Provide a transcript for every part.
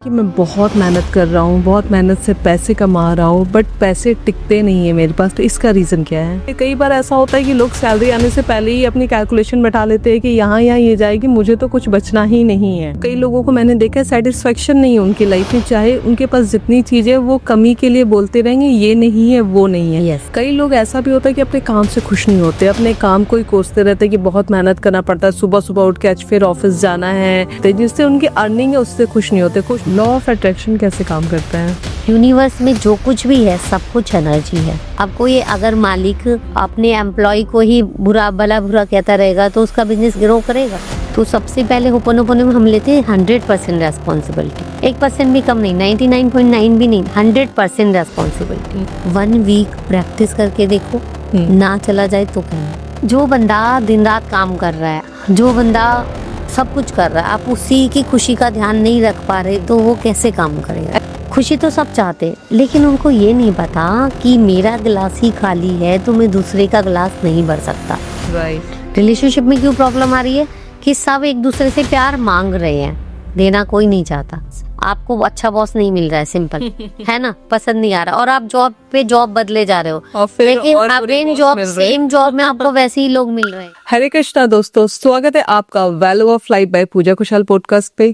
कि मैं बहुत मेहनत कर रहा हूँ, बहुत मेहनत से पैसे कमा रहा हूँ, बट पैसे टिकते नहीं है मेरे पास। तो इसका रीज़न क्या है? कई बार ऐसा होता है कि लोग सैलरी आने से पहले ही अपनी कैलकुलेशन बैठा लेते हैं कि यहाँ ये जाएगी, मुझे तो कुछ बचना ही नहीं है। कई लोगों को मैंने देखा है सेटिस्फेक्शन नहीं है उनकी लाइफ में, चाहे उनके पास जितनी चीज़ें वो कमी के लिए बोलते रहेंगे ये नहीं है वो नहीं है। yes. कई लोग ऐसा भी होता है कि अपने काम से खुश नहीं होते, अपने काम को ही कोसते रहते हैं कि बहुत मेहनत करना पड़ता है, सुबह सुबह उठ के आज फिर ऑफिस जाना है, तो जिससे उनकी अर्निंग है उससे खुश नहीं होते। कुछ लॉ ऑफ अट्रैक्शन कैसे काम करता है? यूनिवर्स में जो कुछ भी है सब कुछ एनर्जी है। अब कोई अगर मालिक अपने एम्प्लॉय को ही बुरा कहता रहेगा तो उसका बिजनेस ग्रो करेगा। तो सबसे पहले होपोनोपोनो में हम लेते हैं 100% रेस्पॉन्सिबिलिटी, 1% भी कम नहीं, 99.9 भी नहीं, 100% रेस्पॉन्सिबिलिटी। 1 वीक प्रैक्टिस करके देखो, ना चला जाए तो कहना। जो बंदा दिन रात काम कर रहा है, जो बंदा सब कुछ कर रहा है, आप उसी की खुशी का ध्यान नहीं रख पा रहे तो वो कैसे काम करेगा? खुशी तो सब चाहते, लेकिन उनको ये नहीं पता कि मेरा गिलास ही खाली है तो मैं दूसरे का गिलास नहीं भर सकता। राइट। रिलेशनशिप में क्यों प्रॉब्लम आ रही है कि सब एक दूसरे से प्यार मांग रहे हैं, देना कोई नहीं चाहता। आपको अच्छा बॉस नहीं मिल रहा है, सिंपल है ना, पसंद नहीं आ रहा, और आप जॉब बदले जा रहे हो, लेकिन सेम जॉब में आपको वैसे ही लोग मिल रहे हैं। हरे कृष्णा दोस्तों, स्वागत है आपका value of life by Pooja Kushal podcast पे।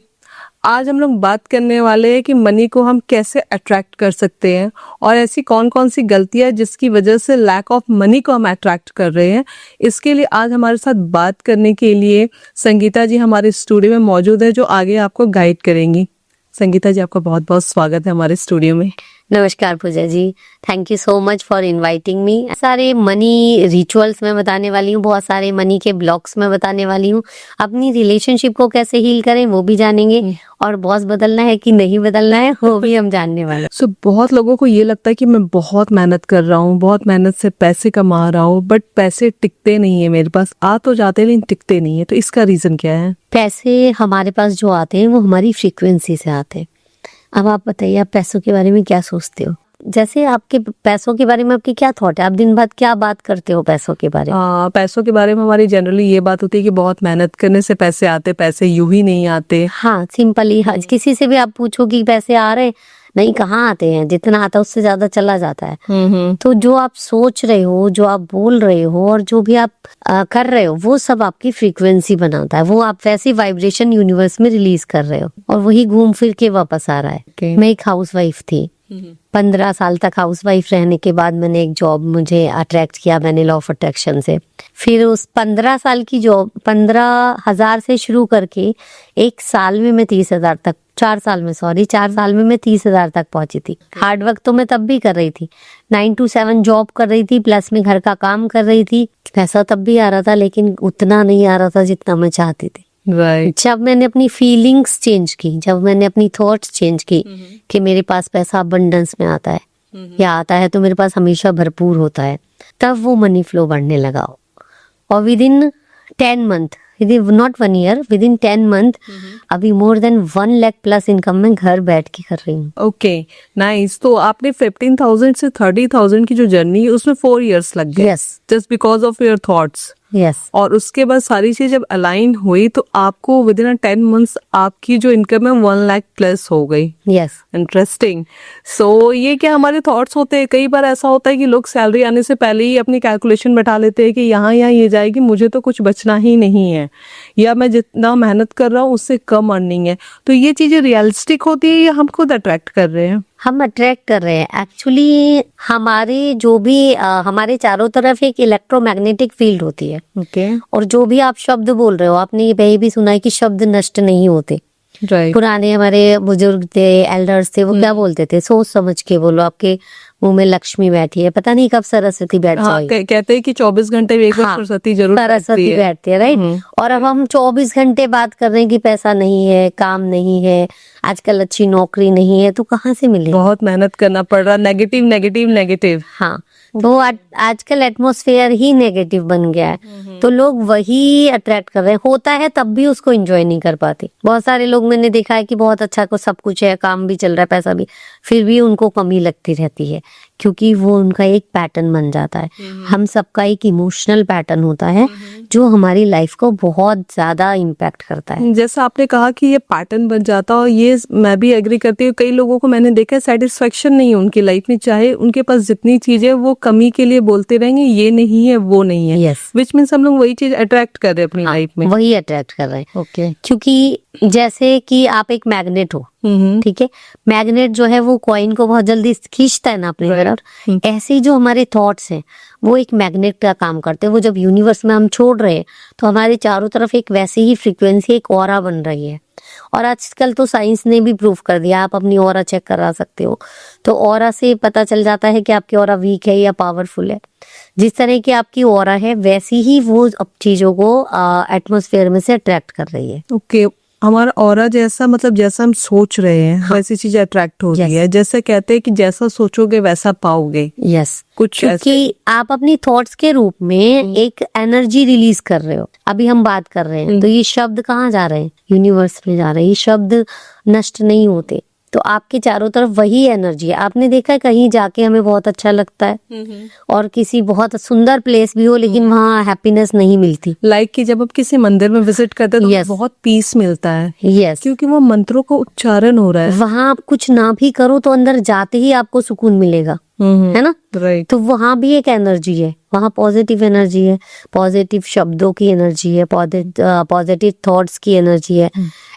आज हम लोग बात करने वाले हैं कि मनी को हम कैसे अट्रैक्ट कर सकते हैं और ऐसी कौन कौन सी गलतियां जिसकी वजह से लैक ऑफ मनी को हम अट्रैक्ट कर रहे हैं। इसके लिए आज हमारे साथ बात करने के लिए संगीता जी हमारे स्टूडियो में मौजूद है, जो आगे आपको गाइड करेंगी। संगीता जी, आपका बहुत बहुत स्वागत है हमारे स्टूडियो में। नमस्कार Pooja ji, thank you so much for inviting me. सारे मनी रिचुअल्स में बताने वाली हूँ, बहुत सारे मनी के ब्लॉक्स में बताने वाली हूँ। अपनी रिलेशनशिप को कैसे हील करें वो भी जानेंगे, और बॉस बदलना है कि नहीं बदलना है वो भी हम जानने वाले। सो बहुत लोगों को ये लगता है कि मैं बहुत मेहनत कर रहा हूँ, बहुत मेहनत से पैसे कमा रहा हूँ, बट पैसे टिकते नहीं है मेरे पास। आ तो जाते हैं लेकिन टिकते नहीं है। तो इसका रीजन क्या है? पैसे हमारे पास जो आते हैं वो हमारी फ्रीक्वेंसी से आते हैं। अब आप बताइए, आप पैसों के बारे में क्या सोचते हो? जैसे आपके पैसों के बारे में आपकी क्या थॉट है? आप दिन भर क्या बात करते हो पैसों के बारे में? पैसों के बारे में हमारी जनरली ये बात होती है कि बहुत मेहनत करने से पैसे आते, पैसे यूं ही नहीं आते। हाँ, सिंपली किसी से भी आप पूछो कि पैसे आ रहे, नहीं, कहाँ आते हैं, जितना आता है उससे ज्यादा चला जाता है। तो जो आप सोच रहे हो, जो आप बोल रहे हो, और जो भी आप कर रहे हो, वो सब आपकी फ्रीक्वेंसी बनाता है। वो आप वैसी वाइब्रेशन यूनिवर्स में रिलीज कर रहे हो, और वही घूम फिर के वापस आ रहा है। मैं एक हाउसवाइफ थी, 15 साल तक हाउसवाइफ रहने के बाद मैंने एक जॉब, मुझे अट्रैक्ट किया मैंने लॉ ऑफ अट्रैक्शन से। फिर उस 15 साल की जॉब 15,000 से शुरू करके 1 साल में मैं 30,000 तक, 4 साल में मैं 30,000 तक पहुंची थी। हार्ड वर्क तो मैं तब भी कर रही थी, 9 to 7 जॉब कर रही थी, प्लस में घर का काम कर रही थी। पैसा तब भी आ रहा था, लेकिन उतना नहीं आ रहा था जितना मैं चाहती थी। Right. जब मैंने अपनी फीलिंग्स चेंज की, जब मैंने अपनी थॉट्स चेंज की कि मेरे पास पैसा अबंडेंस में आता है, या आता है तो मेरे पास हमेशा भरपूर होता है, तब वो मनी फ्लो बढ़ने लगा। और within 10 month, not 1 year, within 10 month अभी more than 1 lakh plus income में घर बैठ के कर रही हूँ। Okay, nice. तो आपने 15,000 से 30,000 की जो जर्नी है उसमें 4 इयर्स लग गए, just because of your thoughts. Yes. और उसके बाद सारी चीज जब अलाइन हुई तो आपको विद इन 10 मंथ्स आपकी जो इनकम है 1 लाख प्लस हो गई। यस। इंटरेस्टिंग। सो ये क्या हमारे थॉट्स होते हैं? कई बार ऐसा होता है कि लोग सैलरी आने से पहले ही अपनी कैलकुलेशन बैठा लेते हैं कि यहाँ ये जाएगी, मुझे तो कुछ बचना ही नहीं है, या मैं जितना मेहनत कर रहा हूँ उससे कम अर्निंग है। तो ये चीजें रियलिस्टिक होती है या हम खुद अट्रैक्ट कर रहे हैं? हम अट्रैक्ट कर रहे हैं। एक्चुअली हमारे जो भी हमारे चारों तरफ एक इलेक्ट्रोमैग्नेटिक फील्ड होती है। ओके। और जो भी आप शब्द बोल रहे हो, आपने ये भी सुना है कि शब्द नष्ट नहीं होते। Right. पुराने हमारे बुजुर्ग थे, एल्डर्स थे, वो क्या बोलते थे? सोच समझ के बोलो, आपके मुंह में लक्ष्मी बैठी है, पता नहीं कब सरस्वती बैठ जाएगी। कहते हैं कि 24 घंटे में एक बार सरस्वती जरूर बैठती है, राइट। और अब हम 24 घंटे बात कर रहे हैं कि पैसा नहीं है, काम नहीं है, आजकल अच्छी नौकरी नहीं है, तो कहाँ से मिले? बहुत मेहनत करना पड़ रहा, नेगेटिव। हाँ, तो आजकल एटमॉस्फेयर ही नेगेटिव बन गया है, तो लोग वही अट्रैक्ट कर रहे हैं। होता है तब भी उसको एंजॉय नहीं कर पाते। बहुत सारे लोग मैंने देखा है कि बहुत अच्छा को सब कुछ है, काम भी चल रहा है, पैसा भी, फिर भी उनको कमी लगती रहती है, क्योंकि वो उनका एक पैटर्न बन जाता है। हम सबका एक इमोशनल पैटर्न होता है जो हमारी लाइफ को बहुत ज्यादा इम्पैक्ट करता है। जैसा आपने कहा कि ये पैटर्न बन जाता है, और ये ये मैं भी एग्री करती हूँ। कई लोगों को मैंने देखा है सेटिस्फेक्शन नहीं है उनकी लाइफ में, चाहे उनके पास जितनी चीजें वो कमी के लिए बोलते रहेंगे ये नहीं है वो नहीं है, यस, विच मीन्स हम लोग वही चीज अट्रैक्ट कर रहे हैं अपनी लाइफ में। वही अट्रैक्ट कर रहे हैं। ओके। क्योंकि जैसे कि आप एक मैग्नेट हो, ठीक है, मैग्नेट जो है वो कॉइन को बहुत जल्दी खींचता है ना अपनी तरफ, ऐसे ही जो हमारे थॉट्स हैं वो एक मैग्नेट का काम करते हैं। वो जब यूनिवर्स में हम छोड़ रहे हैं तो हमारे चारों तरफ एक वैसी ही फ्रीक्वेंसी, एक ऑरा बन रही है। और आजकल तो साइंस ने भी प्रूव कर दिया, आप अपनी ऑरा चेक करा सकते हो, तो ऑरा से पता चल जाता है कि आपकी ऑरा वीक है या पावरफुल है। जिस तरह की आपकी ऑरा है वैसी ही वो अब चीजों को एटमॉस्फेयर में से अट्रैक्ट कर रही है। ओके। हमारा ऑरा जैसा, मतलब जैसा हम सोच रहे हैं वैसी चीजें अट्रैक्ट हो रही है। जैसे कहते हैं कि जैसा सोचोगे वैसा पाओगे। यस, कुछ क्योंकि आप अपनी थॉट्स के रूप में एक एनर्जी रिलीज कर रहे हो। अभी हम बात कर रहे हैं तो ये शब्द कहाँ जा रहे हैं? यूनिवर्स में जा रहे हैं। ये शब्द नष्ट नहीं होते, तो आपके चारों तरफ वही एनर्जी है। आपने देखा है कहीं जाके हमें बहुत अच्छा लगता है और किसी बहुत सुंदर प्लेस भी हो लेकिन वहाँ हैप्पीनेस नहीं मिलती। लाइक कि जब आप किसी मंदिर में विजिट करते हैं तो Yes. बहुत पीस मिलता है। यस, क्योंकि वो मंत्रों का उच्चारण हो रहा है। वहाँ आप कुछ ना भी करो तो अंदर जाते ही आपको सुकून मिलेगा, है ना? राइट। तो वहाँ भी एक एनर्जी है, वहाँ पॉजिटिव एनर्जी है, पॉजिटिव शब्दों की एनर्जी है, पॉजिटिव थॉट्स की एनर्जी है।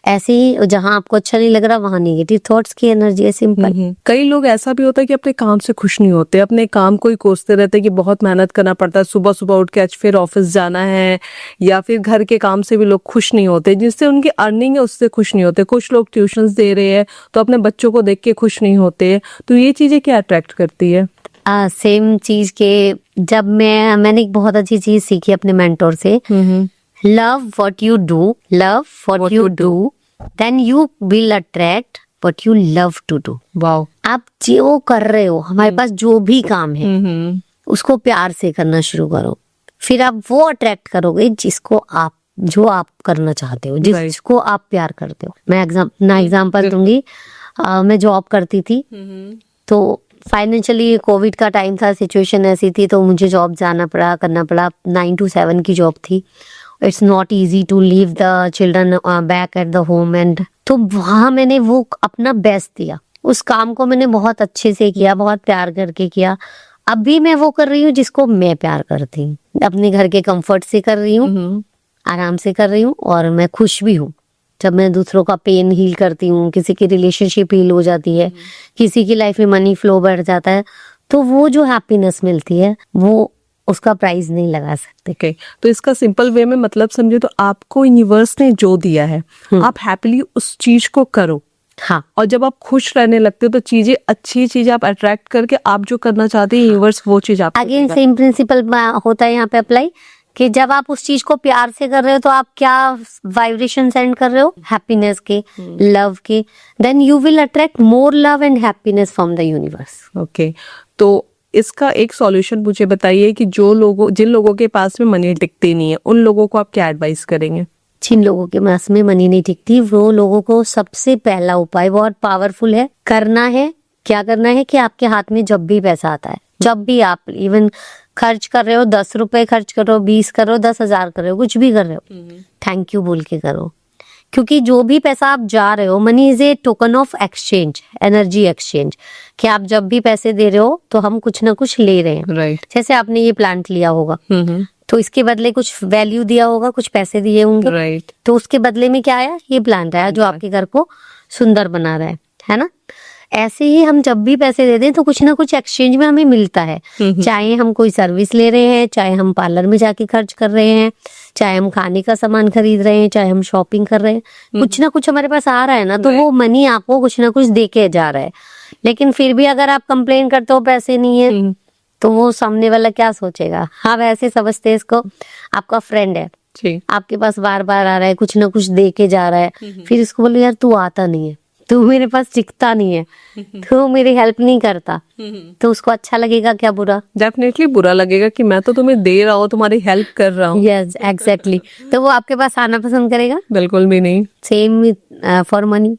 ऐसे ही जहाँ आपको अच्छा नहीं लग रहा वहाँ नेगेटिव थॉट्स की एनर्जी है। सिंपल। कई लोग ऐसा भी होता है कि अपने काम से खुश नहीं होते, अपने काम को ही कोसते रहते हैं कि बहुत मेहनत करना पड़ता है, सुबह सुबह उठ के आज फिर ऑफिस जाना है, या फिर घर के काम से भी लोग खुश नहीं होते, जिससे उनकी अर्निंग है उससे खुश नहीं होते। कुछ लोग ट्यूशंस दे रहे हैं तो अपने बच्चों को देख के खुश नहीं होते। तो ये चीजें क्या अट्रैक्ट करती है? सेम चीज के जब मैंने एक बहुत अच्छी चीज सीखी अपने मेंटोर से, love what you do, love what you do, then you will attract what you love to do. Wow. आप जो कर रहे हो, हमारे पास जो भी काम है उसको प्यार से करना शुरू करो, फिर आप वो अट्रैक्ट करोगे जिसको आप, जो आप करना चाहते हो, जिसको आप प्यार करते हो। मैं एग्जांपल दूंगी। मैं जॉब करती थी तो फाइनेंशियली कोविड का टाइम था, सिचुएशन ऐसी थी तो मुझे जॉब जाना पड़ा, करना पड़ा। 9 to 7 की जॉब थी। It's not easy to leave the children back at the home, and तो वहाँ मैंने वो अपना बेस्ट दिया। उस काम को मैंने बहुत अच्छे से किया, बहुत प्यार करके किया। अब भी मैं वो कर रही हूँ जिसको मैं प्यार करती हूँ, अपने घर के कंफर्ट से कर रही हूँ, आराम से कर रही हूँ, और मैं खुश भी हूँ। जब मैं दूसरों का पेन हील करती हूँ, किसी की रिलेशनशिप हील हो जाती है, किसी की लाइफ में मनी फ्लो बढ़ जाता है, तो वो जो हैप्पीनेस मिलती है वो उसका प्राइस नहीं लगा सकते। Okay. तो इसका सिंपल वे में मतलब समझे तो आपको यूनिवर्स ने जो दिया है आप हैप्पीली उस चीज को करो। हाँ, और जब आप खुश रहने लगते हो तो चीजें, अच्छी चीजें आप अट्रैक्ट करके आप जो करना चाहते हैं यूनिवर्स वो चीज आप अगेन सेम प्रिंसिपल होता है यहाँ पे अप्लाई, कि जब आप उस चीज को प्यार से कर रहे हो तो आप क्या वाइब्रेशन सेंड कर रहे हो? हैप्पीनेस के, लव के। Then you will attract more love and happiness from the universe. Okay. तो इसका एक सॉल्यूशन मुझे बताइए कि जिन लोगों के पास में मनी टिकती नहीं है उन लोगों को आप क्या एडवाइस करेंगे? जिन लोगों के पास में मनी नहीं टिकती, वो लोगों को सबसे पहला उपाय बहुत पावरफुल है, करना है। क्या करना है कि आपके हाथ में जब भी पैसा आता है, जब भी आप इवन खर्च कर रहे हो, 10 रुपए खर्च करो, 20 करो, 10,000 कर रहे हो, कुछ भी कर रहे हो, थैंक यू बोल के करो। क्योंकि जो भी पैसा आप जा रहे हो, money is A token of exchange, energy exchange, कि आप जब भी पैसे दे रहे हो तो हम कुछ ना कुछ ले रहे हैं। राइट। जैसे आपने ये प्लांट लिया होगा तो इसके बदले कुछ वैल्यू दिया होगा, कुछ पैसे दिए होंगे। राइट। तो उसके बदले में क्या आया? ये प्लांट आया जो आपके घर को सुंदर बना रहा है ना? ऐसे ही हम जब भी पैसे दे दें तो कुछ ना कुछ एक्सचेंज में हमें मिलता है। चाहे हम कोई सर्विस ले रहे हैं, चाहे हम पार्लर में जाके खर्च कर रहे हैं, चाहे हम खाने का सामान खरीद रहे हैं, चाहे हम शॉपिंग कर रहे हैं, कुछ ना कुछ हमारे पास आ रहा है ना, तो वो मनी आपको कुछ ना कुछ दे के जा रहा है। लेकिन फिर भी अगर आप कंप्लेन करते हो पैसे नहीं है, तो वो सामने वाला क्या सोचेगा? आप ऐसे समझते हैं इसको, आपका फ्रेंड है, आपके पास बार बार आ रहा है, कुछ ना कुछ दे के जा रहा है, फिर इसको बोलो यार तू आता नहीं है, तू मेरे पास टिकता नहीं है, तू मेरी हेल्प नहीं करता, तो उसको अच्छा लगेगा क्या बुरा? डेफिनेटली बुरा लगेगा कि मैं तो तुम्हें दे रहा हूँ, तुम्हारी हेल्प कर रहा हूँ। Yes, exactly. तो वो आपके पास आना पसंद करेगा? बिल्कुल भी नहीं। Same for money.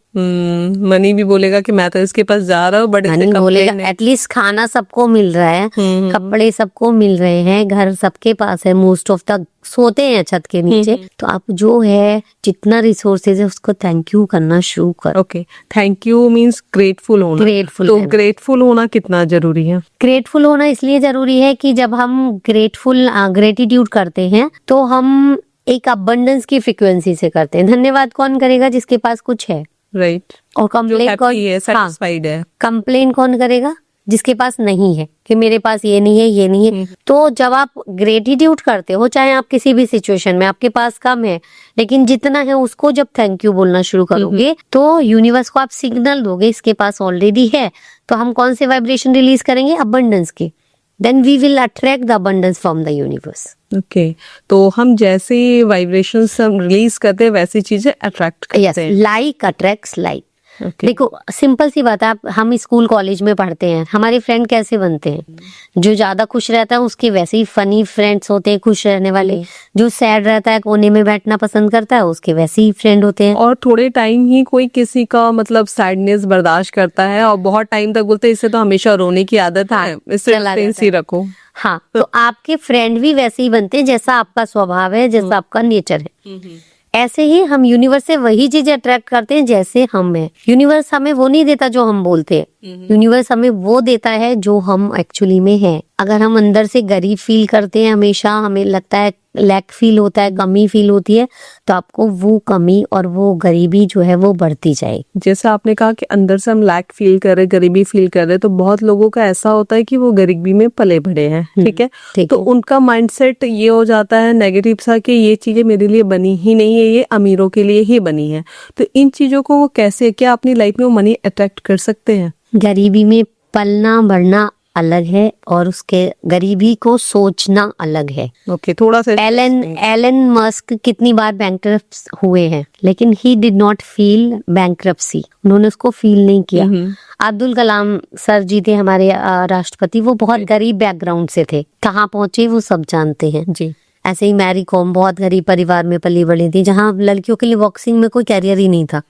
मनी भी बोलेगा कि मैं तो इसके पास जा रहा हूँ, बट मनी बोलेगा एटलीस्ट खाना सबको मिल रहा है, कपड़े सबको मिल रहे हैं, घर सबके पास है, मोस्ट ऑफ द सोते हैं छत के नीचे, तो आप जो है जितना रिसोर्सेज है उसको थैंक यू करना शुरू करो। Okay, thank you means grateful होना। ग्रेटफुल तो ग्रेटफुल होना कितना जरूरी है? ग्रेटफुल होना इसलिए जरूरी है कि जब हम ग्रेटिट्यूड करते हैं तो हम एक अबंडेंस की फ्रिक्वेंसी से करते हैं। धन्यवाद कौन करेगा? जिसके पास कुछ है। राइट। और जो कंप्लेन कौन? हैप्पी है, सेटिस्फाइड है। कंप्लेन कौन करेगा? जिसके पास नहीं है, कि मेरे पास ये नहीं है, ये नहीं है। तो जब आप ग्रेटिट्यूड करते हो, चाहे आप किसी भी सिचुएशन में, आपके पास कम है लेकिन जितना है उसको जब थैंक यू बोलना शुरू करोगे तो यूनिवर्स को आप सिग्नल दोगे इसके पास ऑलरेडी है। तो हम कौन से वाइब्रेशन रिलीज करेंगे? अबंडेंस की। Then we will attract the abundance from the universe. Okay, तो हम जैसे वाइब्रेशंस हम रिलीज करते हैं वैसी चीजें अट्रैक्ट करते हैं। Like attracts like. Okay. देखो सिंपल सी बात है, हम स्कूल कॉलेज में पढ़ते हैं, हमारे फ्रेंड कैसे बनते हैं? जो ज्यादा खुश रहता है उसके वैसे ही फनी फ्रेंड्स होते हैं, खुश रहने वाले। जो सैड रहता है, कोने में बैठना पसंद करता है, उसके वैसे ही फ्रेंड होते हैं। और थोड़े टाइम ही कोई किसी का मतलब सैडनेस बर्दाश्त करता है और बहुत टाइम तक बोलते हैं इससे तो हमेशा रोने की आदत है, इससे चला डिस्टेंस ही रखो। हाँ, तो आपके फ्रेंड भी वैसे ही बनते हैं जैसा आपका स्वभाव है, जैसा आपका नेचर है। ऐसे ही हम यूनिवर्स से वही चीजें अट्रैक्ट करते हैं जैसे हम हैं। यूनिवर्स हमें वो नहीं देता जो हम बोलते हैं, यूनिवर्स हमें वो देता है जो हम एक्चुअली में हैं। अगर हम अंदर से गरीब फील करते हैं, हमेशा हमें लगता है लैक फील होता है, कमी फील होती है, तो आपको वो कमी और वो गरीबी जो है वो बढ़ती जाएगी। जैसा आपने कहा कि अंदर से हम लैक फील कर रहे, गरीबी फील कर रहे, तो बहुत लोगों का ऐसा होता है कि वो गरीबी में पले बढ़े हैं, ठीक है, तो उनका माइंडसेट ये हो जाता है नेगेटिव सा कि ये चीजें मेरे लिए बनी ही नहीं है, ये अमीरों के लिए ही बनी है। तो इन चीजों को वो कैसे, क्या अपनी लाइफ में वो मनी अट्रैक्ट कर सकते हैं? गरीबी में पलना बढ़ना अलग है और उसके गरीबी को सोचना अलग है। ओके, थोड़ा सा एलन मस्क कितनी बार बैंकरप्ट हुए हैं, लेकिन he did not feel bankruptcy. उन्होंने उसको फील नहीं किया। अब्दुल कलाम सर जी थे हमारे राष्ट्रपति, वो बहुत गरीब बैकग्राउंड से थे, कहाँ पहुंचे वो सब जानते हैं जी। ऐसे ही मैरी कॉम बहुत गरीब परिवार में पली बड़ी थी, जहाँ लड़कियों के लिए बॉक्सिंग में कोई कैरियर ही नहीं था।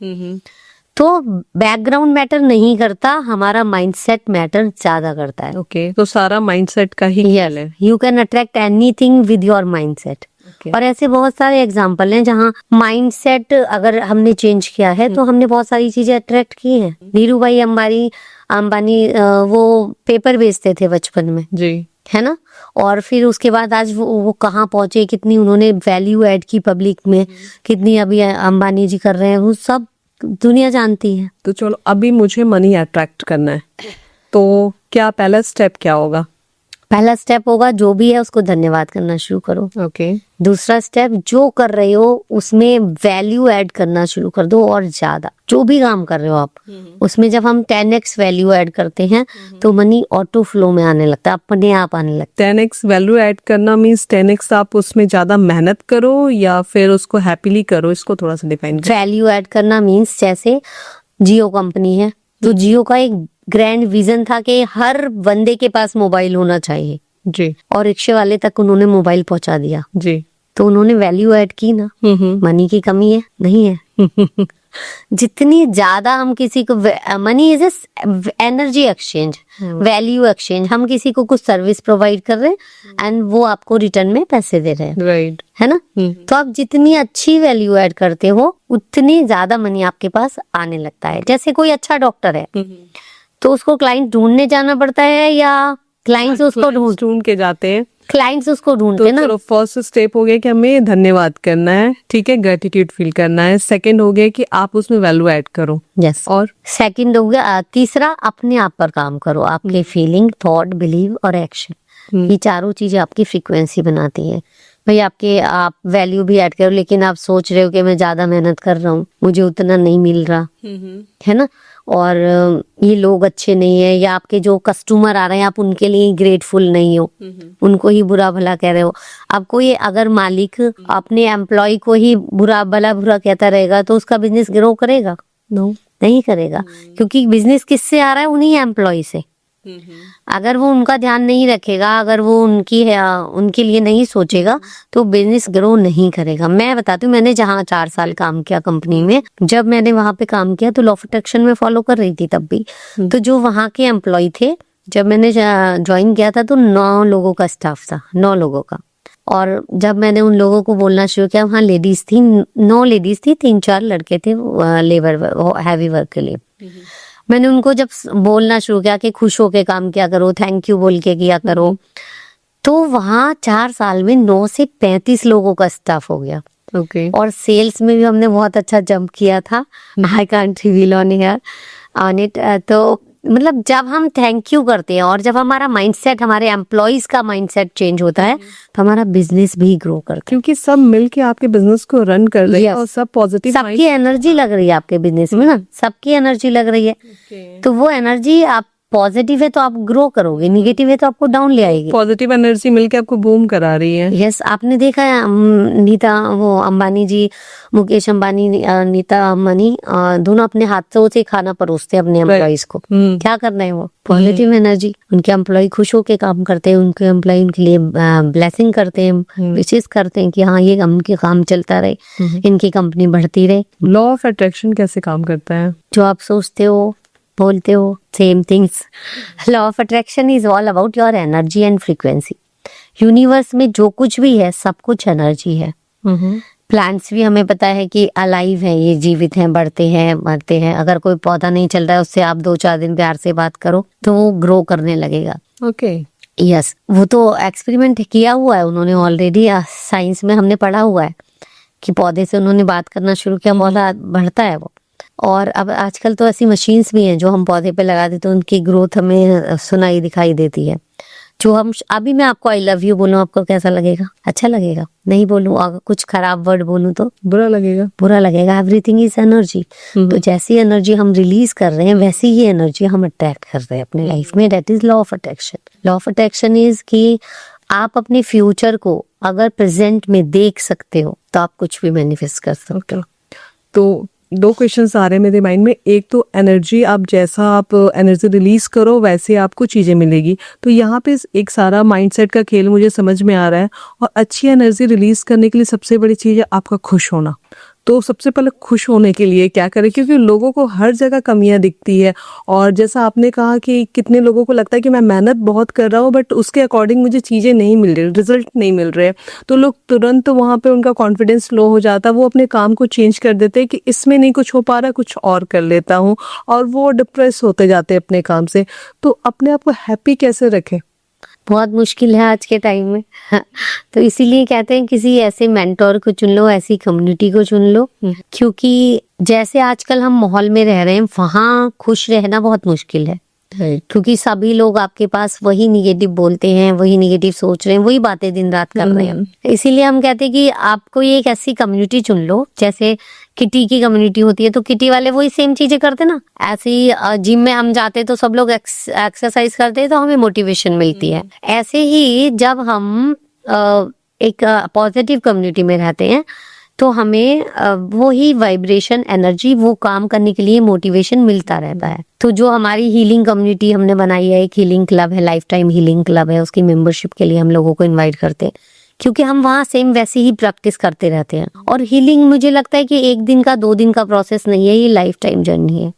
तो बैकग्राउंड मैटर नहीं करता, हमारा माइंडसेट मैटर ज्यादा करता है। ओके, तो सारा माइंडसेट का ही खेल है। You can attract anything with your mindset. और ऐसे बहुत सारे एग्जाम्पल हैं जहाँ माइंडसेट अगर हमने चेंज किया है तो हमने बहुत सारी चीजें अट्रैक्ट की हैं। धीरू भाई अंबानी वो पेपर बेचते थे बचपन में जी, है ना, और फिर उसके बाद आज वो कहाँ पहुंचे, कितनी उन्होंने वैल्यू ऐड की पब्लिक में, कितनी अभी अंबानी जी कर रहे हैं, वो सब दुनिया जानती है। तो चलो अभी मुझे मनी अट्रैक्ट करना है, तो क्या पहला स्टेप क्या होगा? पहला स्टेप होगा जो भी है उसको धन्यवाद करना शुरू करो। ओके। दूसरा स्टेप, जो कर रहे हो उसमें वैल्यू ऐड करना शुरू कर दो, और ज्यादा जो भी काम कर रहे हो आप उसमें जब हम 10x वैल्यू ऐड करते हैं तो मनी ऑटो फ्लो में आने लगता है, अपने आप आने लगता है। 10x वैल्यू ऐड करना मीन्स 10x आप उसमें ज्यादा मेहनत करो या फिर उसको हैप्पीली करो, इसको थोड़ा सा डिफाइन करो। वैल्यू ऐड करना मीन्स जैसे जियो कंपनी है, तो जियो का एक ग्रैंड विजन था कि हर बंदे के पास मोबाइल होना चाहिए जी, और रिक्शे वाले तक उन्होंने मोबाइल पहुंचा दिया। जी, तो उन्होंने वैल्यू ऐड की ना। मनी की कमी है? नहीं है। जितनी ज्यादा हम किसी को, money is energy exchange, value exchange. हम किसी को कुछ सर्विस प्रोवाइड कर रहे हैं एंड वो आपको रिटर्न में पैसे दे रहे हैं, राइट, है ना। तो आप जितनी अच्छी वैल्यू ऐड करते हो उतनी ज्यादा मनी आपके पास आने लगता है। जैसे कोई अच्छा डॉक्टर है तो उसको क्लाइंट ढूंढने जाना पड़ता है या क्लाइंट्स उसको ढूंढ के जाते हैं? क्लाइंट्स उसको ढूंढते हैं ना। तो फर्स्ट स्टेप हो गया कि हमें धन्यवाद करना है, ठीक है, ग्रेटिट्यूड फील करना है। सेकंड हो गया कि आप उसमें वैल्यू ऐड करो। यस। और सेकंड हो गया, तीसरा अपने आप पर काम करो। आपके फीलिंग, थॉट, बिलीव और एक्शन, ये चारों चीजें आपकी फ्रीक्वेंसी बनाती है। भाई आप वैल्यू भी ऐड करो, लेकिन आप सोच रहे हो कि मैं ज्यादा मेहनत कर रहा हूँ, मुझे उतना नहीं मिल रहा, है ना, और ये लोग अच्छे नहीं है, या आपके जो कस्टमर आ रहे हैं आप उनके लिए ग्रेटफुल नहीं हो, उनको ही बुरा भला कह रहे हो। अब कोई अगर मालिक अपने एम्प्लॉय को ही बुरा कहता रहेगा तो उसका बिजनेस ग्रो करेगा? नो, नहीं करेगा, क्योंकि बिजनेस किससे आ रहा है? उन्हीं एम्प्लॉय से। अगर वो उनका ध्यान नहीं रखेगा, अगर वो उनके लिए नहीं सोचेगा तो बिजनेस ग्रो नहीं करेगा। मैं बताती हूँ, मैंने जहाँ 4 साल काम किया कंपनी में, जब मैंने वहां पे काम किया तो लॉ ऑफ अट्रैक्शन में फॉलो कर रही थी तब भी। तो जो वहां के एम्प्लॉय थे, जब मैंने ज्वाइन किया था तो 9 लोगों का स्टाफ था, 9 लोगों का, और जब मैंने उन लोगों को बोलना शुरू किया, वहाँ लेडीज थी, 9 लेडीज थी, 3-4 लड़के थे लेबर हैवी वर्क के लिए। मैंने उनको जब बोलना शुरू किया कि खुश होके काम किया करो, थैंक यू बोल के किया करो, तो वहाँ 4 साल में 9 से 35 लोगों का स्टाफ हो गया। ओके। और सेल्स में भी हमने बहुत अच्छा जंप किया था। I can't reveal on it. तो मतलब जब हम थैंक यू करते हैं और जब हमारा माइंडसेट, हमारे एम्प्लॉयज का माइंडसेट चेंज होता है, तो हमारा बिजनेस भी ग्रो करता है। क्योंकि सब मिलके आपके बिजनेस को रन कर रहे हैं Yes. और सब पॉजिटिव सबकी एनर्जी लग रही है आपके बिजनेस में ना, सबकी एनर्जी लग रही है। तो वो एनर्जी, आप पॉजिटिव है तो आप ग्रो करोगे, निगेटिव है तो आपको डाउन ले आएगी। पॉजिटिव एनर्जी मिलके आपको बूम करा रही है। यस, आपने देखा है नीता, वो अंबानी जी, मुकेश अंबानी, नीता अंबानी, दोनों अपने हाथों से खाना परोसते हैं अपने एम्प्लॉइज को। क्या कर रहे हैं वो? Positive energy. उनके एम्प्लॉय खुश होके काम करते हैं, उनके एम्प्लॉय उनके लिए ब्लेसिंग करते हैं, विशेष करते हैं कि हाँ ये उनके काम चलता रहे, इनकी कंपनी बढ़ती रहे। लॉ ऑफ अट्रैक्शन कैसे काम करता है? जो आप सोचते हो, बोलते हो, same things. Law of attraction is all about your energy and frequency. Universe में जो कुछ भी है, सब कुछ एनर्जी है। प्लांट्स भी हमें पता है कि अलाइव है, ये जीवित हैं, बढ़ते हैं, मरते हैं। अगर कोई पौधा नहीं चल रहा है, उससे आप 2-4 दिन प्यार से बात करो तो वो ग्रो करने लगेगा। ओके। यस, वो तो एक्सपेरिमेंट किया हुआ है उन्होंने ऑलरेडी। साइंस में हमने पढ़ा हुआ है कि पौधे से उन्होंने बात करना शुरू किया, पौधा बढ़ता है वो। और अब आजकल तो ऐसी मशीन्स भी हैं जो हम पौधे पे लगा देते हैं, उनकी ग्रोथ हमें सुनाई दिखाई देती है। जो हम अभी मैं आपको आई लव यू बोलूं, आपको कैसा लगेगा? अच्छा लगेगा। नहीं बोलूं, अगर कुछ खराब वर्ड बोलूं तो बुरा लगेगा। बुरा लगेगा। Everything is energy. तो जैसी एनर्जी हम रिलीज कर रहे हैं, वैसी ही एनर्जी हम अट्रैक्ट कर रहे हैं अपने लाइफ में। That is law of attraction. Law of attraction is कि आप अपने फ्यूचर को अगर प्रेजेंट में देख सकते हो तो आप कुछ भी मैनिफेस्ट कर सकते हो। तो 2 क्वेश्चंस आ रहे हैं मेरे माइंड में। एक तो एनर्जी, आप जैसा आप एनर्जी रिलीज करो वैसे आपको चीजें मिलेगी। तो यहाँ पे एक सारा माइंडसेट का खेल मुझे समझ में आ रहा है। और अच्छी एनर्जी रिलीज करने के लिए सबसे बड़ी चीज है आपका खुश होना। तो सबसे पहले खुश होने के लिए क्या करें? क्योंकि लोगों को हर जगह कमियां दिखती है। और जैसा आपने कहा कि कितने लोगों को लगता है कि मैं मेहनत बहुत कर रहा हूँ बट उसके अकॉर्डिंग मुझे चीज़ें नहीं मिल रही, रिजल्ट नहीं मिल रहे, तो लोग तुरंत वहाँ पे उनका कॉन्फिडेंस लो हो जाता है। वो अपने काम को चेंज कर देते हैं कि इसमें नहीं कुछ हो पा रहा, कुछ और कर लेता हूँ, और वो डिप्रेस होते जाते हैं अपने काम से। तो अपने आप को हैप्पी कैसे रखें? बहुत मुश्किल है आज के टाइम में। तो इसीलिए कहते हैं किसी ऐसे मेंटोर को चुन लो, ऐसी कम्युनिटी को चुन लो, क्योंकि जैसे आजकल हम माहौल में रह रहे हैं, वहाँ खुश रहना बहुत मुश्किल है। क्योंकि सभी लोग आपके पास वही निगेटिव बोलते हैं, वही निगेटिव सोच रहे हैं, वही बातें दिन रात कर रहे हैं। इसीलिए हम कहते हैं कि आपको ये एक ऐसी कम्युनिटी चुन लो, जैसे किटी की कम्युनिटी होती है तो किटी वाले वही सेम चीजें करते ना। ऐसे ही जिम में हम जाते तो सब लोग एक्सरसाइज करते हैं तो हमें मोटिवेशन मिलती है। ऐसे ही जब हम एक पॉजिटिव कम्युनिटी में रहते हैं तो हमें वो ही वाइब्रेशन, एनर्जी, वो काम करने के लिए मोटिवेशन मिलता रहता है। तो जो हमारी हीलिंग कम्युनिटी हमने बनाई है, एक हीलिंग क्लब है, लाइफ टाइम हीलिंग क्लब है, उसकी मेंबरशिप के लिए हम लोगों को इनवाइट करते हैं, क्योंकि हम वहाँ सेम वैसे ही प्रैक्टिस करते रहते हैं। और हीलिंग मुझे लगता है कि 1 दिन का 2 दिन का प्रोसेस नहीं है, ये लाइफ टाइम जर्नी है।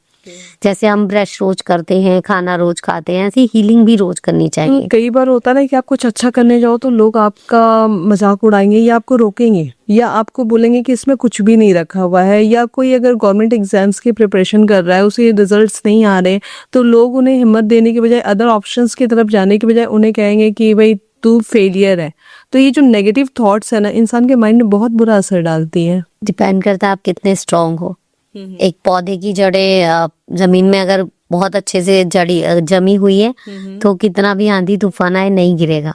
जैसे हम ब्रश रोज करते हैं, खाना रोज खाते हैं, ऐसी हीलिंग भी रोज करनी चाहिए। कई बार होता है ना कि आप कुछ अच्छा करने जाओ तो लोग आपका मजाक उड़ाएंगे या आपको रोकेंगे या आपको बोलेंगे कि इसमें कुछ भी नहीं रखा हुआ है। या कोई अगर गवर्नमेंट एग्जाम्स की प्रिपरेशन कर रहा है, उसे रिजल्ट्स नहीं आ रहे, तो लोग उन्हें हिम्मत देने के बजाय, अदर ऑप्शंस की तरफ जाने के बजाय उन्हें कहेंगे कि भाई तू फेलियर है। तो ये जो नेगेटिव थॉट्स है ना, इंसान के माइंड में बहुत बुरा असर डालती है। डिपेंड करता है आप कितने स्ट्रांग हो। एक पौधे की जड़ें जमीन में अगर बहुत अच्छे से जमी हुई है तो कितना भी आंधी तूफान आए नहीं गिरेगा।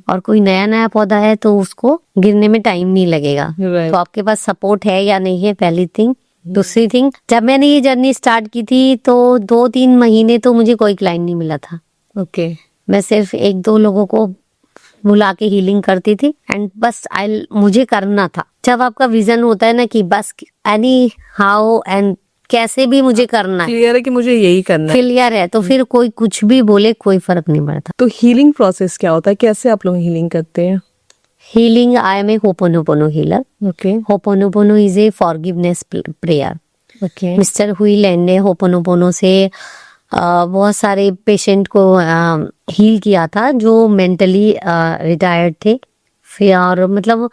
और कोई नया नया पौधा है तो उसको गिरने में टाइम नहीं लगेगा। तो आपके पास सपोर्ट है या नहीं है, पहली थिंग। दूसरी थिंग, जब मैंने ये जर्नी स्टार्ट की थी तो 2-3 महीने तो मुझे कोई क्लाइंट नहीं मिला था। ओके। मैं सिर्फ 1-2 लोगों को बुला के हीलिंग करती थी एंड बस मुझे करना था। जब आपका विजन होता है ना कि बस एनी हाउ एंड कैसे भी मुझे करना है, क्लियर है कि मुझे यही करना है, क्लियर है, तो फिर कोई कुछ भी बोले कोई फर्क नहीं पड़ता। तो हीलिंग प्रोसेस क्या होता है? कैसे आप लोग हीलिंग करते हैं? Healing, I am a ho'oponopono healer. Okay. Ho'oponopono is a forgiveness prayer. Okay. Mister Hew Len ने होपोनोपोनो से बहुत सारे पेशेंट को हील किया था जो मेंटली रिटायर्ड थे, और मतलब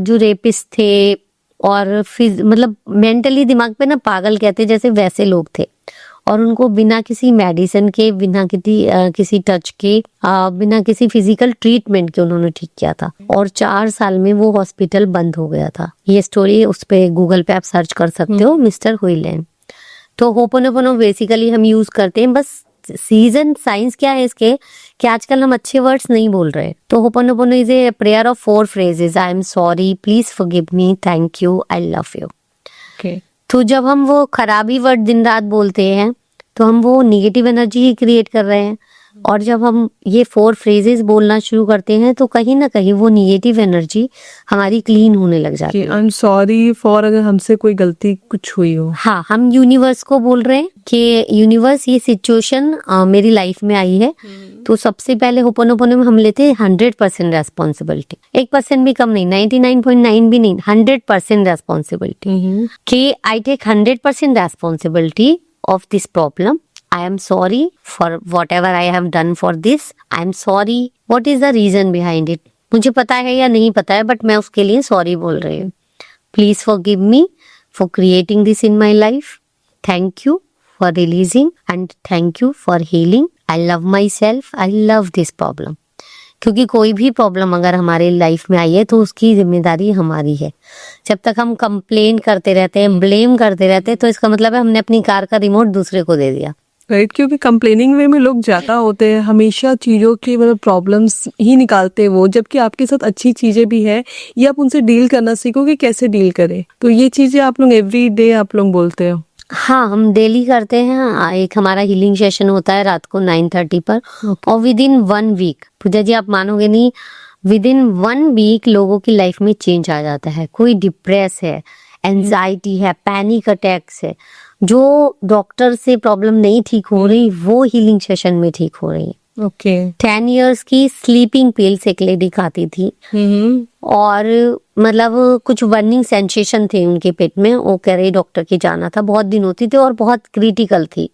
जो रेपिस्ट थे और मतलब मेंटली दिमाग पे ना पागल कहते जैसे वैसे लोग थे, और उनको बिना किसी मेडिसिन के, बिना किसी टच के, बिना किसी फिजिकल ट्रीटमेंट के उन्होंने ठीक किया था, और 4 साल में वो हॉस्पिटल बंद हो गया था। ये स्टोरी उस पे गूगल पे आप सर्च कर सकते हो, मिस्टर हुइलेन। तो होपोनोपोनो बेसिकली हम यूज करते हैं, बस सीजन साइंस क्या है इसके कि आजकल हम अच्छे वर्ड्स नहीं बोल रहे। तो ho'oponopono is a prayer of 4 phrases, I am sorry, please forgive me, thank you, I love you. Okay, तो जब हम वो खराबी वर्ड दिन रात बोलते हैं तो हम वो निगेटिव एनर्जी ही क्रिएट कर रहे हैं, और जब हम ये 4 फ्रेजेस बोलना शुरू करते हैं तो कहीं ना कहीं वो निगेटिव एनर्जी हमारी क्लीन होने लग जाती है। आई एम सॉरी फॉर, अगर हमसे कोई गलती कुछ हुई हो। हाँ, हम यूनिवर्स को बोल रहे हैं कि यूनिवर्स ये सिचुएशन मेरी लाइफ में आई है, तो सबसे पहले होपोनोपोनो में हम लेते हैं 100% रेस्पॉन्सिबिलिटी, 1% भी कम नहीं, 99.9 भी नहीं, 100% रेस्पॉन्सिबिलिटी कि I take 100% responsibility of this problem. I am sorry for whatever I have done for this. I am sorry. What is the reason behind it? मुझे पता है या नहीं पता है, बट मैं उसके लिए सॉरी बोल रही हूँ। Please forgive me for creating this in my life. Thank you for releasing and thank you for healing. I love myself. I love this problem. क्योंकि कोई भी प्रॉब्लम अगर हमारे लाइफ में आई है तो उसकी जिम्मेदारी हमारी है। जब तक हम कंप्लेन करते रहते हैं, ब्लेम करते रहते हैं, तो इसका मतलब है हमने अपनी कार का रिमोट दूसरे को दे दिया। राइट, क्योंकि कंप्लेनिंग वे में लोग ज्यादा होते हैं, हमेशा चीजों की मतलब प्रॉब्लम्स ही निकालते हैं वो, जबकि आपके साथ अच्छी चीजें भी है, ये आप उनसे डील करना सीखो कि कैसे डील करें। तो ये चीजें आप लोग एवरी डे आप लोग बोलते हो। हाँ, हम डेली करते हैं। एक हमारा हीलिंग सेशन होता है रात को 9:30 पर, और विद इन 1 वीक, पूजा जी आप मानोगे नहीं, विद इन 1 वीक लोगों की लाइफ में चेंज आ जाता है। कोई डिप्रेस है, एंजाइटी है, पैनिक अटैक्स है, जो डॉक्टर से प्रॉब्लम नहीं ठीक हो रही वो हीलिंग सेशन में ठीक हो रही है। ओके 10 years की स्लीपिंग पिल्स एक लेडी खाती थी, और मतलब कुछ बर्निंग सेंसेशन थे उनके पेट में, वो कह रही डॉक्टर के जाना था, बहुत दिन होती थी और बहुत क्रिटिकल थी,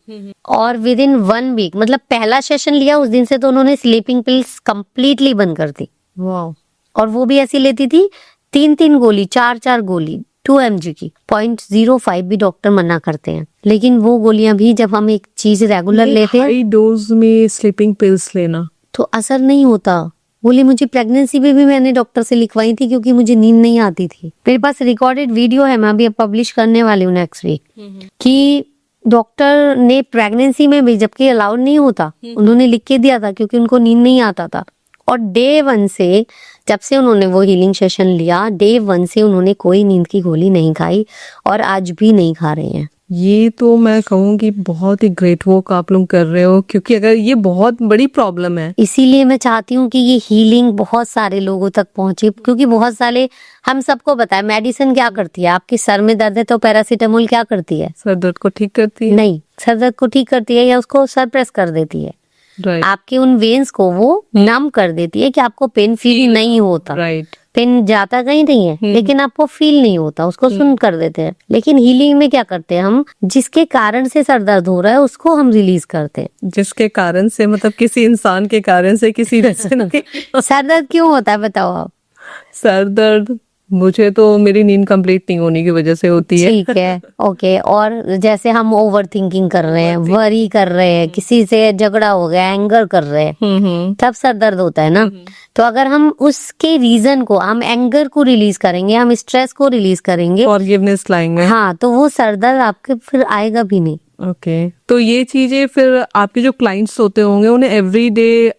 और विद इन 1 वीक, मतलब पहला सेशन लिया उस दिन से तो उन्होंने स्लीपिंग पिल्स कंप्लीटली बंद कर दी। वाओ, और वो भी ऐसी लेती थी 3-3 गोली, 4-4 गोली 2 mg की, 0.05 भी डॉक्टर मना करते हैं, लेकिन वो गोलियां भी जब हम एक चीज रेगुलर लेते हैं, हाई डोज में स्लीपिंग पिल्स लेना, तो असर नहीं होता। बोली मुझे प्रेगनेंसी में भी मैंने डॉक्टर से लिखवाई थी क्योंकि मुझे नींद नहीं आती थी। मेरे पास रिकॉर्डेड वीडियो है, मैं अभी पब्लिश करने वाली हूँ नेक्स्ट वीक, कि डॉक्टर ने प्रेगनेंसी में भी, जबकि अलाउड नहीं होता, उन्होंने लिख के दिया था क्योंकि उनको नींद नहीं आता था। और डे 1 से, जब से उन्होंने वो हीलिंग सेशन लिया, डे 1 से उन्होंने कोई नींद की गोली नहीं खाई, और आज भी नहीं खा रहे हैं। ये तो मैं कहूँगी बहुत ही ग्रेट वर्क आप लोग कर रहे हो, क्योंकि अगर ये बहुत बड़ी प्रॉब्लम है, इसीलिए मैं चाहती हूँ कि ये हीलिंग बहुत सारे लोगों तक पहुंचे, क्योंकि बहुत सारे, हम सबको पता है मेडिसिन क्या करती है। आपके सर में दर्द है तो पैरासीटामोल क्या करती है? सर दर्द को ठीक करती है। नहीं, सर दर्द को ठीक करती है या उसको सप्रेस कर देती है। राइट, आपके उन वेन्स को वो नम कर देती है कि आपको पेन फील नहीं होता। राइट, पेन जाता कहीं नहीं है, लेकिन आपको फील नहीं होता, उसको सुन कर देते हैं। लेकिन हीलिंग में क्या करते हैं हम, जिसके कारण से सर दर्द हो रहा है उसको हम रिलीज करते हैं। जिसके कारण से, मतलब किसी इंसान के कारण से, किसी रीजन के। सर दर्द क्यों होता है बताओ आप? सर दर्द मुझे तो मेरी नींद कंप्लीट नहीं होने की वजह से होती है। ठीक है, ओके। और जैसे हम ओवर थिंकिंग कर रहे हैं, वरी कर रहे हैं, किसी से झगड़ा हो गया, एंगर कर रहे हैं, तब सर दर्द होता है ना। तो अगर हम उसके रीजन को, हम एंगर को रिलीज करेंगे, हम स्ट्रेस को रिलीज करेंगे, फॉरगिवनेस लाएंगे, हाँ, तो वो सर दर्द आपके फिर आएगा भी नहीं। ओके। तो ये चीजें फिर आपके जो क्लाइंट्स होते होंगे उन्हें एवरीडे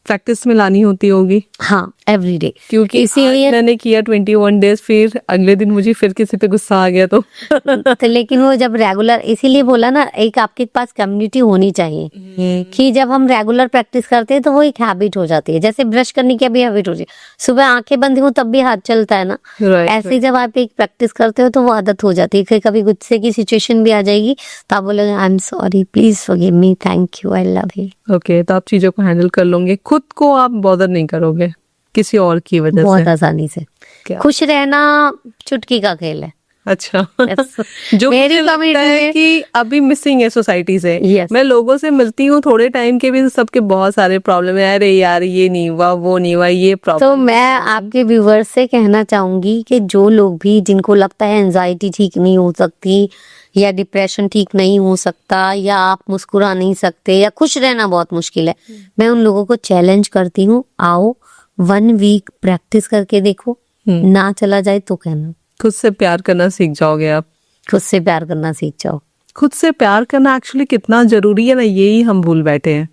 प्रैक्टिस में लानी होती होगी। हाँ, एवरीडे, क्योंकि इसीलिए मैंने किया 21 डेज, फिर अगले दिन मुझे फिर किसी पे गुस्सा आ गया तो तो लेकिन वो जब रेगुलर, इसीलिए बोला ना, एक आपके पास कम्युनिटी होनी चाहिए कि जब हम रेगुलर प्रैक्टिस करते हैं तो वो एक हैबिट हो जाती है। जैसे ब्रश करने की भी हैबिट हो जाती है, सुबह आंखें बंद हो तब भी हाथ चलता है ना, ऐसे जब आप एक प्रैक्टिस करते हो तो वो आदत हो जाती है। फिर कभी गुस्से की सिचुएशन भी आ जाएगी तो आप बोलोगे I am sorry, please forgive me, thank you, I love you. Okay, तो आप चीजों को हैंडल कर लोगे, खुद को आप बॉदर नहीं करोगे किसी और की वजह बहुत से। आसानी से। क्या? खुश रहना चुटकी का खेल है। अच्छा Yes. जो मेरी मुझे लगता community है में- कि अभी मिसिंग है सोसाइटी से। Yes. मैं लोगों से मिलती हूँ थोड़े टाइम के भी, तो सबके बहुत सारे प्रॉब्लम है, अरे यार ये नहीं हुआ, वो नहीं हुआ, ये तो प्रॉब्लम। मैं आपके व्यूवर्स से कहना चाहूंगी कि जो लोग भी जिनको लगता है एंजाइटी ठीक नहीं हो सकती या डिप्रेशन ठीक नहीं हो सकता या आप मुस्कुरा नहीं सकते या खुश रहना बहुत मुश्किल है, मैं उन लोगों को चैलेंज करती हूँ, आओ 1 वीक प्रैक्टिस करके देखो, ना चला जाए तो कहना, खुद से प्यार करना सीख जाओगे आप। खुद से प्यार करना सीख जाओ। खुद से प्यार करना एक्चुअली कितना जरूरी है ना, यही हम भूल बैठे हैं।